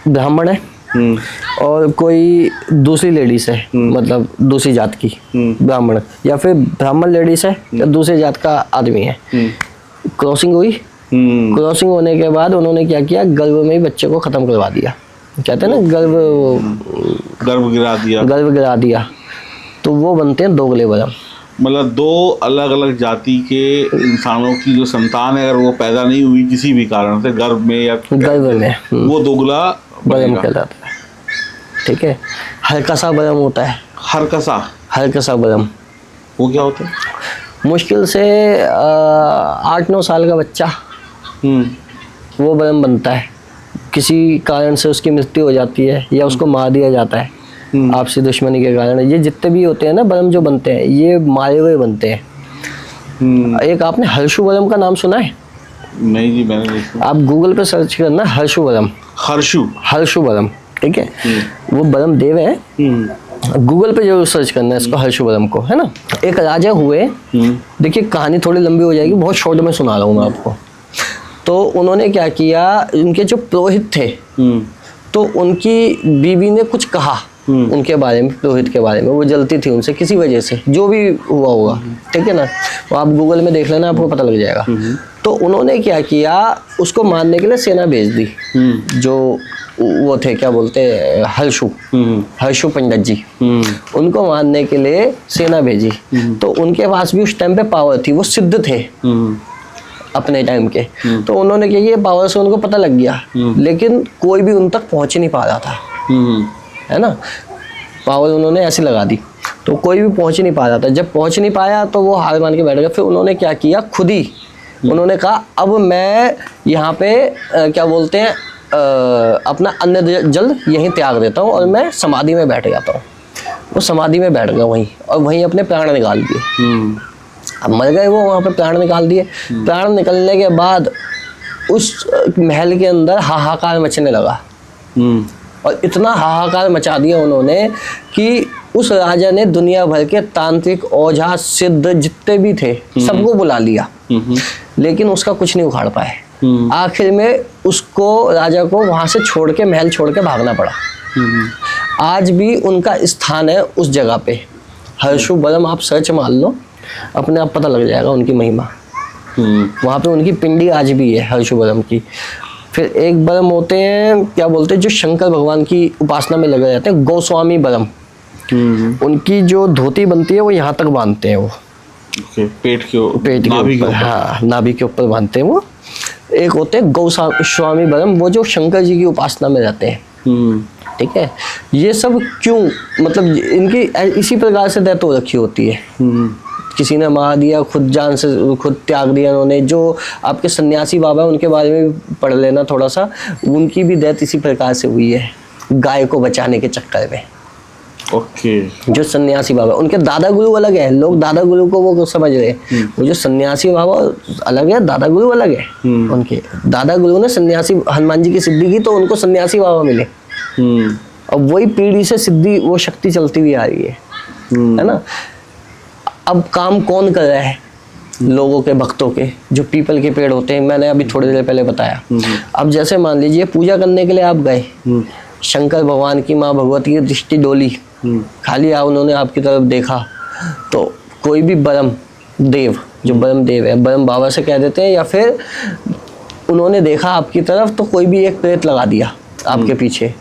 [SPEAKER 2] ब्राह्मण है और कोई दूसरी लेडीज है, मतलब दूसरी जात की ब्राह्मण, या फिर ब्राह्मण लेडीज है या दूसरी जात का आदमी है। क्रॉसिंग हुई। क्रॉसिंग होने के बाद उन्होंने क्या किया, गर्भ में ही बच्चे को खत्म करवा दिया। कहते हैं ना, गर्भ गिरा दिया। तो वो बनते हैं दोगले बरम।
[SPEAKER 1] मतलब दो अलग अलग जाति के इंसानों की जो संतान है, अगर वो पैदा नहीं हुई किसी भी कारण से गर्भ में या
[SPEAKER 2] गर्भ में,
[SPEAKER 1] वो दोगला
[SPEAKER 2] बरम कहलाता है। ठीक है, हरकसा बरम होता है। हरकसा बरम
[SPEAKER 1] वो क्या होता है?
[SPEAKER 2] मुश्किल से 8-9 साल का बच्चा वो बरम बनता है। किसी कारण से उसकी मृत्यु हो जाती है या उसको मार दिया जाता है आपसी दुश्मनी के कारण। ये जितने भी होते हैं ना बरम जो बनते हैं, ये मारे हुए बनते हैं। एक आपने हर्षु बरम का नाम सुना है?
[SPEAKER 1] नहीं जी, मैंने नहीं सुना।
[SPEAKER 2] आप गूगल पे सर्च करना हर्षु बरम। हर्षु बरम, ठीक है। वो बरम देव है, गूगल पे जरूर सर्च करना है इसको, हर्षु बरम को, है ना। एक राजा हुए, देखिए कहानी थोड़ी लंबी हो जाएगी, बहुत शॉर्ट में सुना रहा हूँ मैं आपको। तो उन्होंने क्या किया, उनके जो पुरोहित थे तो उनकी बीवी ने कुछ कहा उनके बारे में, पुरोहित के बारे में। वो जलती थी उनसे किसी वजह से, जो भी हुआ होगा, ठीक है ना। वो आप गूगल में देख लेना, आपको पता लग जाएगा। तो उन्होंने क्या किया, उसको मारने के लिए सेना भेज दी। जो वो थे, क्या बोलते हैं, हर्षु पंडित जी, उनको मारने के लिए सेना भेजी। तो उनके पास भी उस टाइम पे पावर थी, वो सिद्ध थे अपने टाइम के। तो उन्होंने क्या किया, पावर से उनको पता लग गया, लेकिन कोई भी उन तक पहुंच नहीं पा रहा था, है ना। पावर उन्होंने ऐसी लगा दी तो कोई भी पहुंच नहीं पा रहा था। जब पहुंच नहीं पाया तो वो हार मान के बैठ गए। फिर उन्होंने क्या किया, खुद ही उन्होंने कहा अब मैं यहाँ पे क्या बोलते हैं, अपना अन्न जल यहीं त्याग देता हूँ और मैं समाधि में बैठ जाता हूँ। वो समाधि में बैठ गए वहीं, और वहीं अपने प्राण निकाल दिए। अब मर गए वो, वहाँ पे प्राण निकाल दिए। प्राण निकलने के बाद उस महल के अंदर हाहाकार मचने लगा, और इतना हाहाकार मचा दिया उन्होंने कि उस राजा ने दुनिया भर के तांत्रिक, ओझा, सिद्ध जितने भी थे सबको बुला लिया, लेकिन उसका कुछ नहीं उखाड़ पाए। आखिर में उसको, राजा को वहां से छोड़ के, महल छोड़ के भागना पड़ा। आज भी उनका स्थान है उस जगह पे, हर्षु बरम। आप सर्च मार लो, अपने आप पता लग जाएगा उनकी महिमा। वहाँ पे उनकी पिंडी आज भी है, हर्षु बरम की। फिर एक बरम होते हैं, क्या बोलते हैं, जो शंकर भगवान की उपासना में लगे रहते हैं, गोस्वामी बरम। उनकी जो धोती बनती है वो यहाँ तक बांधते हैं, वो
[SPEAKER 1] पेट के ऊपर,
[SPEAKER 2] हाँ, नाभि के ऊपर बांधते हैं वो। एक होते हैं गोस्वामी बरम, वो जो शंकर जी की उपासना में रहते हैं। ठीक है, ये सब क्यों, मतलब इनकी इसी प्रकार से डेथ हो रखी होती है। किसी ने मार दिया, खुद जान से खुद त्याग दिया उन्होंने। जो आपके सन्यासी बाबा उनके बारे में पढ़ लेना थोड़ा सा, उनकी भी डेथ इसी प्रकार से हुई है, गाय को बचाने के चक्कर में।
[SPEAKER 1] ओके।
[SPEAKER 2] जो सन्यासी बाबा, उनके दादा गुरु अलग है, लोग दादा गुरु को वो समझ रहे हैं, वो जो सन्यासी बाबा अलग है, दादा गुरु अलग है। उनके दादा गुरु ने सन्यासी, हनुमान जी की सिद्धि की तो उनको सन्यासी बाबा मिले, और वही पीढ़ी से सिद्धि, वो शक्ति चलती हुई आ रही है ना। अब काम कौन कर रहा है, लोगों के, भक्तों के, जो पीपल के पेड़ होते हैं, मैंने अभी थोड़ी देर पहले बताया। अब जैसे मान लीजिए पूजा करने के लिए आप गए, शंकर भगवान की, माँ भगवती की दृष्टि डोली, खाली उन्होंने आपकी तरफ देखा, तो कोई भी बरम देव, जो बरम देव है, बरम बाबा से कह देते हैं, या फिर उन्होंने देखा आपकी तरफ तो कोई भी एक प्रेत लगा दिया आपके पीछे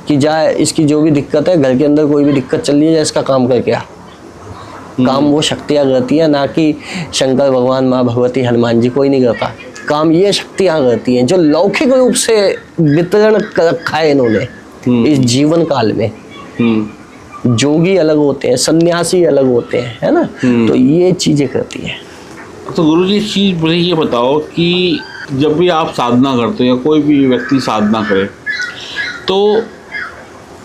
[SPEAKER 2] कि जाए, इसकी जो भी दिक्कत है, घर के अंदर कोई भी दिक्कत चल रही है, इसका काम करके आ। काम वो शक्तियाँ करती है, ना कि शंकर भगवान, माँ भगवती, हनुमान जी, कोई नहीं करता। काम ये शक्तियां करती हैं जो लौकिक रूप से वितरण कर रखा है इन्होंने इस जीवन काल में। जोगी अलग होते हैं, सन्यासी अलग होते हैं, है ना। तो ये चीजें करती हैं।
[SPEAKER 1] तो गुरुजी एक चीज मुझे ये बताओ कि जब भी आप साधना करते हो या कोई भी व्यक्ति साधना करे तो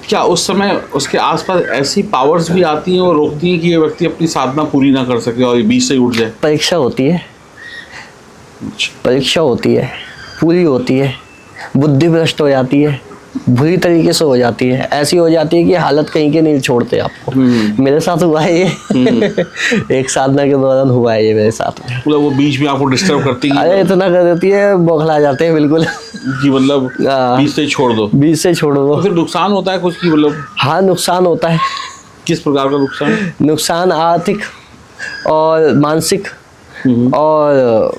[SPEAKER 1] क्या उस समय उसके आसपास ऐसी पावर्स भी आती हैं और रोकती हैं कि ये व्यक्ति अपनी साधना पूरी ना कर सके और ये बीच से ही उठ जाए?
[SPEAKER 2] परीक्षा होती है, परीक्षा होती है, पूरी होती है, बुद्धि भ्रष्ट हो जाती है, बुरी तरीके से हो जाती है, ऐसी हो जाती है कि हालत कहीं के नहीं छोड़ते आपको। मेरे साथ हुआ है ये एक साधना के दौरान हुआ है ये मेरे साथ में।
[SPEAKER 1] मतलब वो बीच में आपको डिस्टर्ब करती है?
[SPEAKER 2] अरे इतना कर देती है, बौखला जाते हैं बिल्कुल
[SPEAKER 1] कि मतलब बीच से छोड़ दो,
[SPEAKER 2] बीच से छोड़ दो।
[SPEAKER 1] तो फिर नुकसान होता है कुछ की मतलब?
[SPEAKER 2] हाँ नुकसान होता है।
[SPEAKER 1] किस प्रकार का नुकसान?
[SPEAKER 2] नुकसान आर्थिक और मानसिक और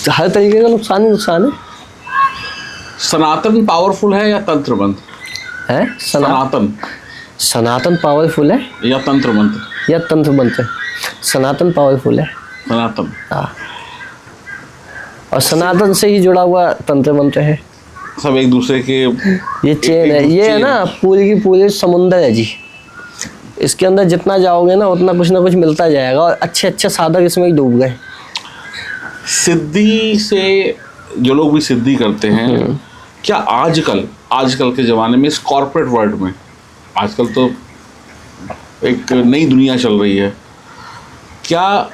[SPEAKER 2] हर तरीके का नुकसान ही नुकसान है।
[SPEAKER 1] सनातन पावरफुल है या तंत्र मंत्र
[SPEAKER 2] है? सनातन पावरफुल है
[SPEAKER 1] या तंत्र मंत्र?
[SPEAKER 2] या तंत्र मंत्र? सनातन पावरफुल है।
[SPEAKER 1] सनातन,
[SPEAKER 2] हाँ। और सनातन से ही जुड़ा हुआ तंत्र मंत्र है।
[SPEAKER 1] सब एक दूसरे के
[SPEAKER 2] ये चेन है, ये है ना पूरी की पूरी समुंदर है जी। इसके अंदर जितना जाओगे ना उतना कुछ ना कुछ मिलता जाएगा और अच्छे अच्छे साधक इसमें ही डूब गए।
[SPEAKER 1] सिद्धि से जो लोग भी सिद्धि करते हैं, क्या आजकल के ज़माने में इस कॉर्पोरेट वर्ल्ड में आजकल तो एक नई दुनिया चल रही है, क्या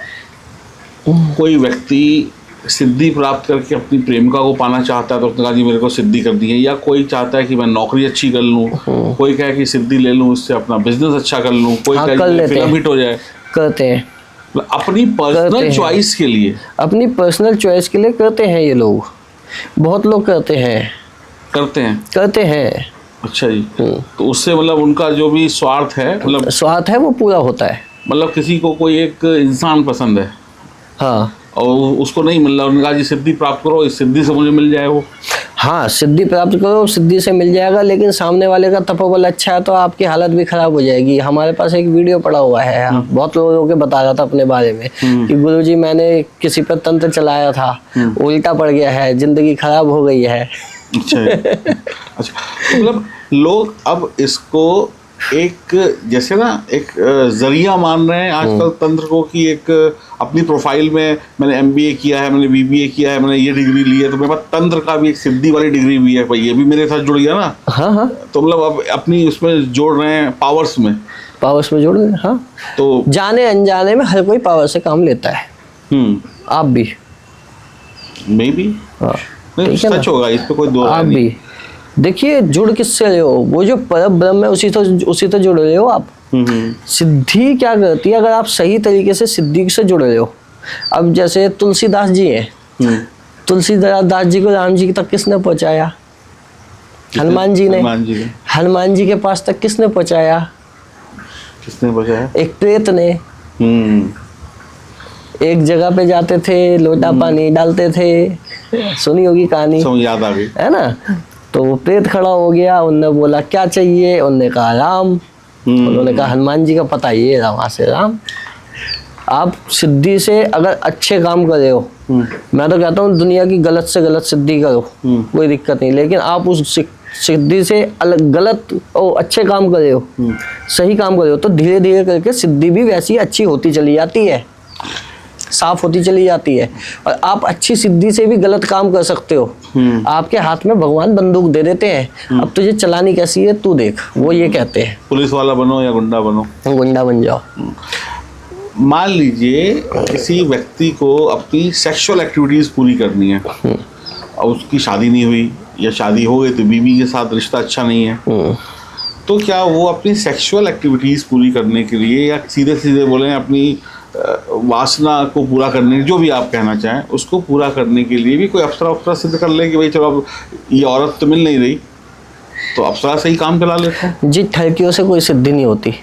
[SPEAKER 1] कोई व्यक्ति सिद्धि प्राप्त करके अपनी प्रेमिका को पाना चाहता है तो उसने कहा जी मेरे को सिद्धि कर दी है, या कोई चाहता है कि मैं नौकरी अच्छी कर लूँ, कोई कहे कि सिद्धि ले लूँ इससे अपना बिजनेस अच्छा कर लूँ, कोई कहे फिल्म हिट हो जाए,
[SPEAKER 2] करते हैं
[SPEAKER 1] अपनी पर्सनल चॉइस के लिए?
[SPEAKER 2] अपनी पर्सनल चॉइस के लिए करते हैं ये लोग, बहुत लोग करते हैं।
[SPEAKER 1] अच्छा जी। तो उससे मतलब उनका जो भी स्वार्थ है
[SPEAKER 2] वो पूरा होता है।
[SPEAKER 1] मतलब किसी को कोई एक इंसान पसंद है,
[SPEAKER 2] हाँ,
[SPEAKER 1] और उसको नहीं मिल रहा, उन्होंने कहा जी सिद्धि प्राप्त करो, इस सिद्धि से मुझे मिल जाए वो।
[SPEAKER 2] हाँ, सिद्धि प्राप्त करो, सिद्धि से मिल जाएगा, लेकिन सामने वाले का तपोबल अच्छा है तो आपकी हालत भी खराब हो जाएगी। हमारे पास एक वीडियो पड़ा हुआ है, बहुत लोगों के बता रहा था अपने बारे में कि गुरुजी मैंने किसी पर तंत्र चलाया था, उल्टा पड़ गया है, जिंदगी खराब हो गई है।
[SPEAKER 1] अच्छा मतलब लोग अब इसको एक जैसे ना एक जरिया मान रहे हैं आजकल तंत्र को, कि एक अपनी प्रोफाइल में मैंने MBA किया है, मैंने BBA किया है, मैंने ये डिग्री ली है, तो मेरे पास तंत्र का भी एक सिद्धि वाली डिग्री भी है, भाई ये भी मेरे साथ जुड़ गया ना।
[SPEAKER 2] हाँ।
[SPEAKER 1] तो मतलब अब अपनी उसमें जोड़ रहे हैं, पावर्स में जोड़ रहे हैं।
[SPEAKER 2] हाँ,
[SPEAKER 1] तो
[SPEAKER 2] जाने अनजाने में हर कोई पावर से काम लेता है। आप भी,
[SPEAKER 1] मैं भी, सच होगा, इस पे कोई दो
[SPEAKER 2] आप भी देखिए जुड़ किससे रहे हो, वो जो परम ब्रह्म है उसी तो जुड़ रहे हो आप। सिद्धि क्या करती है, अगर आप सही तरीके से सिद्धि से जुड़ रहे हो। अब जैसे तुलसीदास जी हैं, तुलसीदास जी को राम जी तक किसने पहुंचाया? हनुमान जी ने। हनुमान जी के पास तक किसने पहुंचाया? एक प्रेत ने। एक जगह पे जाते थे, लोटा पानी डालते थे, सुनी होगी कहानी,
[SPEAKER 1] याद आ गई,
[SPEAKER 2] है ना। तो वो प्रेत खड़ा हो गया, उनने बोला क्या चाहिए, उनने कहा राम, उन्होंने कहा हनुमान जी का पता ये रहा, वहां से राम। आप सिद्धि से अगर अच्छे काम कर रहे हो, मैं तो कहता हूँ दुनिया की गलत से गलत सिद्धि करो, कोई दिक्कत नहीं, लेकिन आप उस सिद्धि से अलग गलत और अच्छे काम कर रहे हो, सही काम कर रहे हो, तो धीरे धीरे करके सिद्धि भी वैसी अच्छी होती चली जाती है, साफ होती चली जाती है। और आप अच्छी सिद्धि से भी गलत काम कर सकते हो। आपके हाथ में भगवान बंदूक दे देते हैं, अब तुझे चलानी कैसी है तू देख, वो ये कहते हैं
[SPEAKER 1] पुलिस वाला बनो या गुंडा बनो,
[SPEAKER 2] गुंडा बन जाओ।
[SPEAKER 1] मान लीजिए किसी व्यक्ति को अपनी सेक्सुअल एक्टिविटीज पूरी करनी है और उसकी शादी नहीं हुई, या शादी हो गई तो बीवी के साथ रिश्ता अच्छा नहीं है, तो क्या वो अपनी सेक्सुअल एक्टिविटीज पूरी करने के लिए, या सीधे सीधे बोले अपनी वासना को पूरा करने, जो भी आप कहना चाहें, उसको पूरा करने के लिए भी कोई अप्सरा सिद्ध कर ले कि भाई चलो अब ये औरत तो मिल नहीं रही तो अप्सरा से ही काम चला लेते हैं? जी,
[SPEAKER 2] ठरकियों से कोई सिद्धि नहीं होती।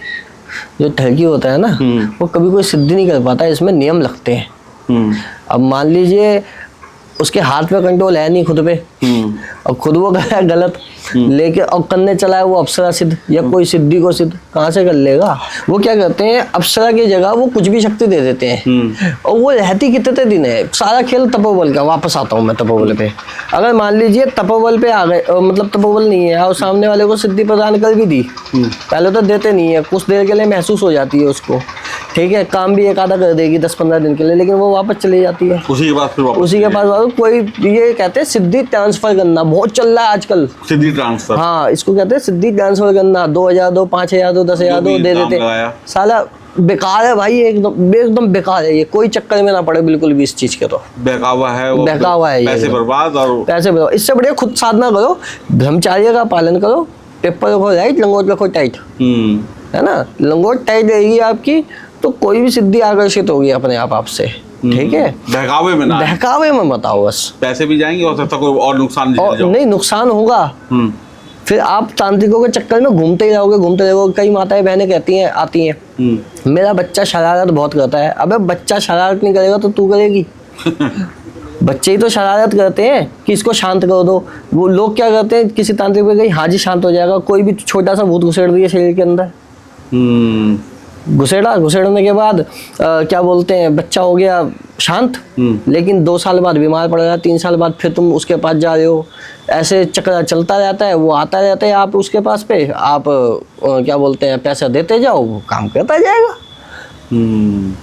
[SPEAKER 2] जो ठरकी होता है ना, वो कभी कोई सिद्धि नहीं कर पाता, इसमें नियम लगते हैं। अब मान लीजिए उसके हाथ में कंट्रोल है नहीं खुद पे, और खुद वो गया गलत लेके और करने चला है वो अप्सरा सिद्ध या कोई सिद्धि को सिद्ध, कहाँ से कर लेगा। वो क्या करते हैं, अप्सरा की जगह वो कुछ भी शक्ति दे देते हैं, और वो रहती कितने दिन है। सारा खेल तपोबल का, वापस आता हूँ मैं तपोबल पे। अगर मान लीजिए तपोबल पे आ गए, मतलब तपोबल नहीं है और सामने वाले को सिद्धि प्रदान कर भी दी, पहले तो देते नहीं है, कुछ देर के लिए महसूस हो जाती है उसको, ठीक है, काम भी एक आधा कर देगी 10-15 दिन के लिए, लेकिन वो वापस चली जाती है
[SPEAKER 1] उसी के पास, फिर
[SPEAKER 2] उसी के पास। कोई ये कहते हैं सिद्धि ट्रांसफर करना, बहुत चल रहा है आजकल,
[SPEAKER 1] सिद्धि ट्रांसफर।
[SPEAKER 2] हाँ, इसको कहते हैं सिद्धि ट्रांसफर करना। 2000 दो, 5000 दो, 10,000 दो दे देते, साला बेकार है भाई, एकदम बेकार है ये, कोई चक्कर में ना पड़े बिल्कुल भी इस चीज के। तो
[SPEAKER 1] बहकावा है वो,
[SPEAKER 2] बहकावा है,
[SPEAKER 1] पैसे बर्बाद और
[SPEAKER 2] पैसे बर्बाद। इससे बढ़िया खुद साधना करो, ब्रह्मचार्य का पालन करो, पेपर रखो राइट, लंगोट रखो टाइट, है ना, लंगोट टाइट रहेगी आपकी तो कोई भी सिद्धि आकर्षित होगी अपने आप आपसे, ठीक है।
[SPEAKER 1] बहकावे में ना,
[SPEAKER 2] बहकावे में मत आओ बस,
[SPEAKER 1] पैसे भी जाएंगे और सकता कोई और नुकसान
[SPEAKER 2] नहीं, नुकसान होगा। फिर आप तांत्रिकों के चक्कर में घूमते ही रहोगे। कई माताएं बहनें कहती हैं, आती हैं, मेरा बच्चा शरारत बहुत करता है। अबे बच्चा शरारत नहीं करेगा तो तू करेगी। बच्चे ही तो शरारत करते हैं कि इसको शांत कर दो। वो लोग क्या करते हैं, किसी तांत्रिक पे गई, हाजी शांत हो जाएगा, कोई भी छोटा सा भूत घुसेड़ दिए शरीर के अंदर, घुसेड़ने के बाद क्या बोलते हैं, बच्चा हो गया शांत, लेकिन 2 साल बाद बीमार पड़ गया, 3 साल बाद फिर तुम उसके पास जा रहे हो, ऐसे चक्कर चलता रहता है। वो आता रहता है आप उसके पास पे, आप क्या बोलते हैं, पैसा देते जाओ, वो काम करता जाएगा,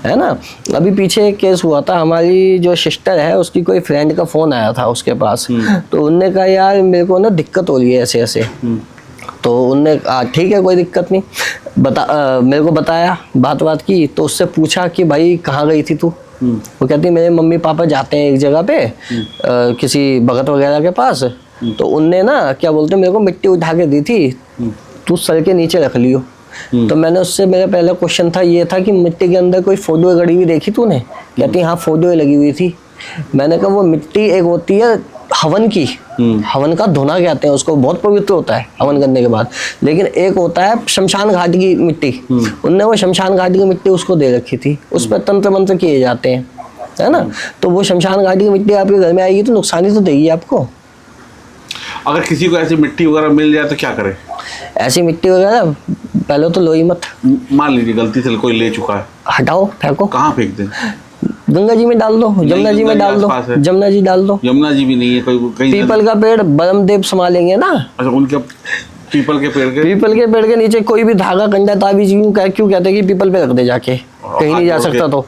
[SPEAKER 2] है ना। अभी पीछे एक केस हुआ था, हमारी जो सिस्टर है उसकी कोई फ्रेंड का फोन आया था उसके पास, तो उनने कहा यार मेरे को ना दिक्कत हो रही है ऐसे ऐसे, तो उनने ठीक है कोई दिक्कत नहीं, मेरे को बताया, बात की, तो उससे पूछा कि भाई कहाँ गई थी तू। वो कहती मेरे मम्मी पापा जाते हैं एक जगह पे किसी भगत वगैरह के पास, तो उनने ना क्या बोलते मेरे को मिट्टी उठा के दी थी, तू सर के नीचे रख लियो। तो मैंने उससे, मेरा पहला क्वेश्चन था ये था कि मिट्टी के अंदर कोई फोटो गड़ी हुई देखी तूने? कहती हाँ फोटो लगी हुई थी। मैंने कहा वो मिट्टी एक होती है हवन की, हवन का धुना कहते हैं उसको, बहुत पवित्र होता है हवन करने के बाद, लेकिन एक होता है शमशान घाट की मिट्टी। उनने वो शमशान घाट की मिट्टी उसको दे रखी थी, उस पर तंत्र मंत्र किए जाते हैं, है ना। तो वो शमशान घाट की मिट्टी आपके घर में आएगी तो नुकसान ही तो देगी आपको।
[SPEAKER 1] अगर किसी को ऐसी मिट्टी वगैरह मिल जाए तो क्या करे?
[SPEAKER 2] ऐसी मिट्टी वगैरह पहले तो लो ही मत।
[SPEAKER 1] मान लीजिए गलती से कोई ले चुका है,
[SPEAKER 2] हटाओ, फेंको।
[SPEAKER 1] कहाँ फेंक दें?
[SPEAKER 2] गंगा जी में डाल दो, जमुना जी में डाल दो, जमुना जी डाल दो।
[SPEAKER 1] यमुना जी भी नहीं है कोई,
[SPEAKER 2] पीपल का पेड़ ब्रह्मदेव संभालेंगे ना।
[SPEAKER 1] अच्छा, उनके पीपल के पेड़ के
[SPEAKER 2] नीचे कोई भी धागा कंडा ताबीज क्यों कहते हैं कि पीपल पे रख दे जाके, कहीं नहीं जा सकता। तो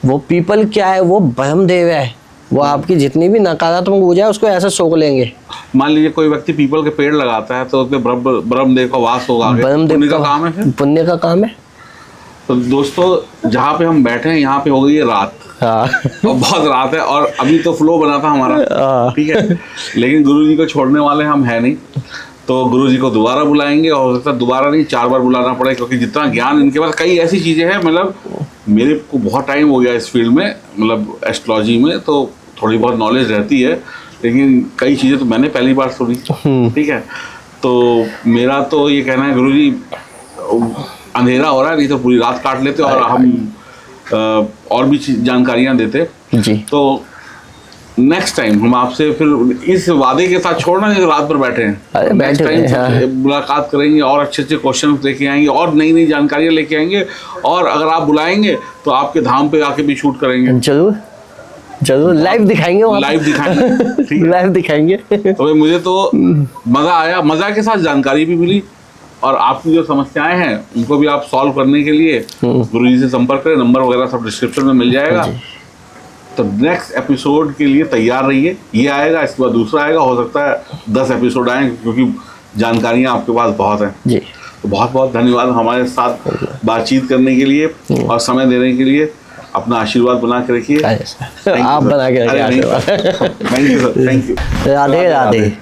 [SPEAKER 2] वो पीपल क्या है, वो ब्रह्मदेव है, वो आपकी जितनी भी नकारात्मक ऊर्जा है उसको ऐसे सोख लेंगे।
[SPEAKER 1] मान लीजिए कोई व्यक्ति पीपल के पेड़ लगाता है तो उसमें ब्रह्मदेव का वास होगा, पुण्य का काम है, पुण्य का काम है। तो दोस्तों जहाँ पे हम बैठे हैं यहाँ पे हो गई है रात, और बहुत रात है, और अभी तो फ्लो बना था हमारा, ठीक है, लेकिन गुरुजी को छोड़ने वाले हम है नहीं, तो गुरुजी को दोबारा बुलाएंगे, और हो सकता है दोबारा नहीं 4 बार बुलाना पड़े, क्योंकि जितना ज्ञान इनके पास, कई ऐसी चीजें हैं, मतलब मेरे को बहुत टाइम हो गया इस फील्ड में, मतलब एस्ट्रोलॉजी में, तो थोड़ी बहुत नॉलेज रहती है, लेकिन कई चीजें तो मैंने पहली बार सुनी, ठीक है। तो मेरा तो ये कहना है गुरुजी अंधेरा हो रहा है, नहीं तो पूरी रात काट लेते और हम और भी जानकारियां देते जी। तो नेक्स्ट टाइम हम आपसे फिर इस वादे के साथ छोड़ना नहीं, तो रात भर बैठे हैं, नेक्स्ट टाइम मुलाकात करेंगे और अच्छे क्वेश्चन लेके आएंगे और नई नई जानकारियां लेके आएंगे, और अगर आप बुलाएंगे तो आपके धाम पे आके भी शूट करेंगे, जरूर लाइव दिखाएंगे, ठीक है, लाइव दिखाएंगे। तो मुझे तो मजा आया, मजा के साथ जानकारी भी मिली, और आपकी जो समस्याएं हैं उनको भी आप सॉल्व करने के लिए गुरुजी से संपर्क करें, नंबर वगैरह सब डिस्क्रिप्शन में मिल जाएगा। तो नेक्स्ट एपिसोड के लिए तैयार रहिए, ये आएगा, इसके बाद दूसरा आएगा, हो सकता है 10 एपिसोड आए, क्योंकि जानकारियां आपके पास बहुत हैं जी। तो बहुत बहुत धन्यवाद हमारे साथ बातचीत करने के लिए और समय देने के लिए। अपना आशीर्वाद बना के रखिए, आप बना के रखिए आशीर्वाद। Thank you sir, thank you. Radhe Radhe.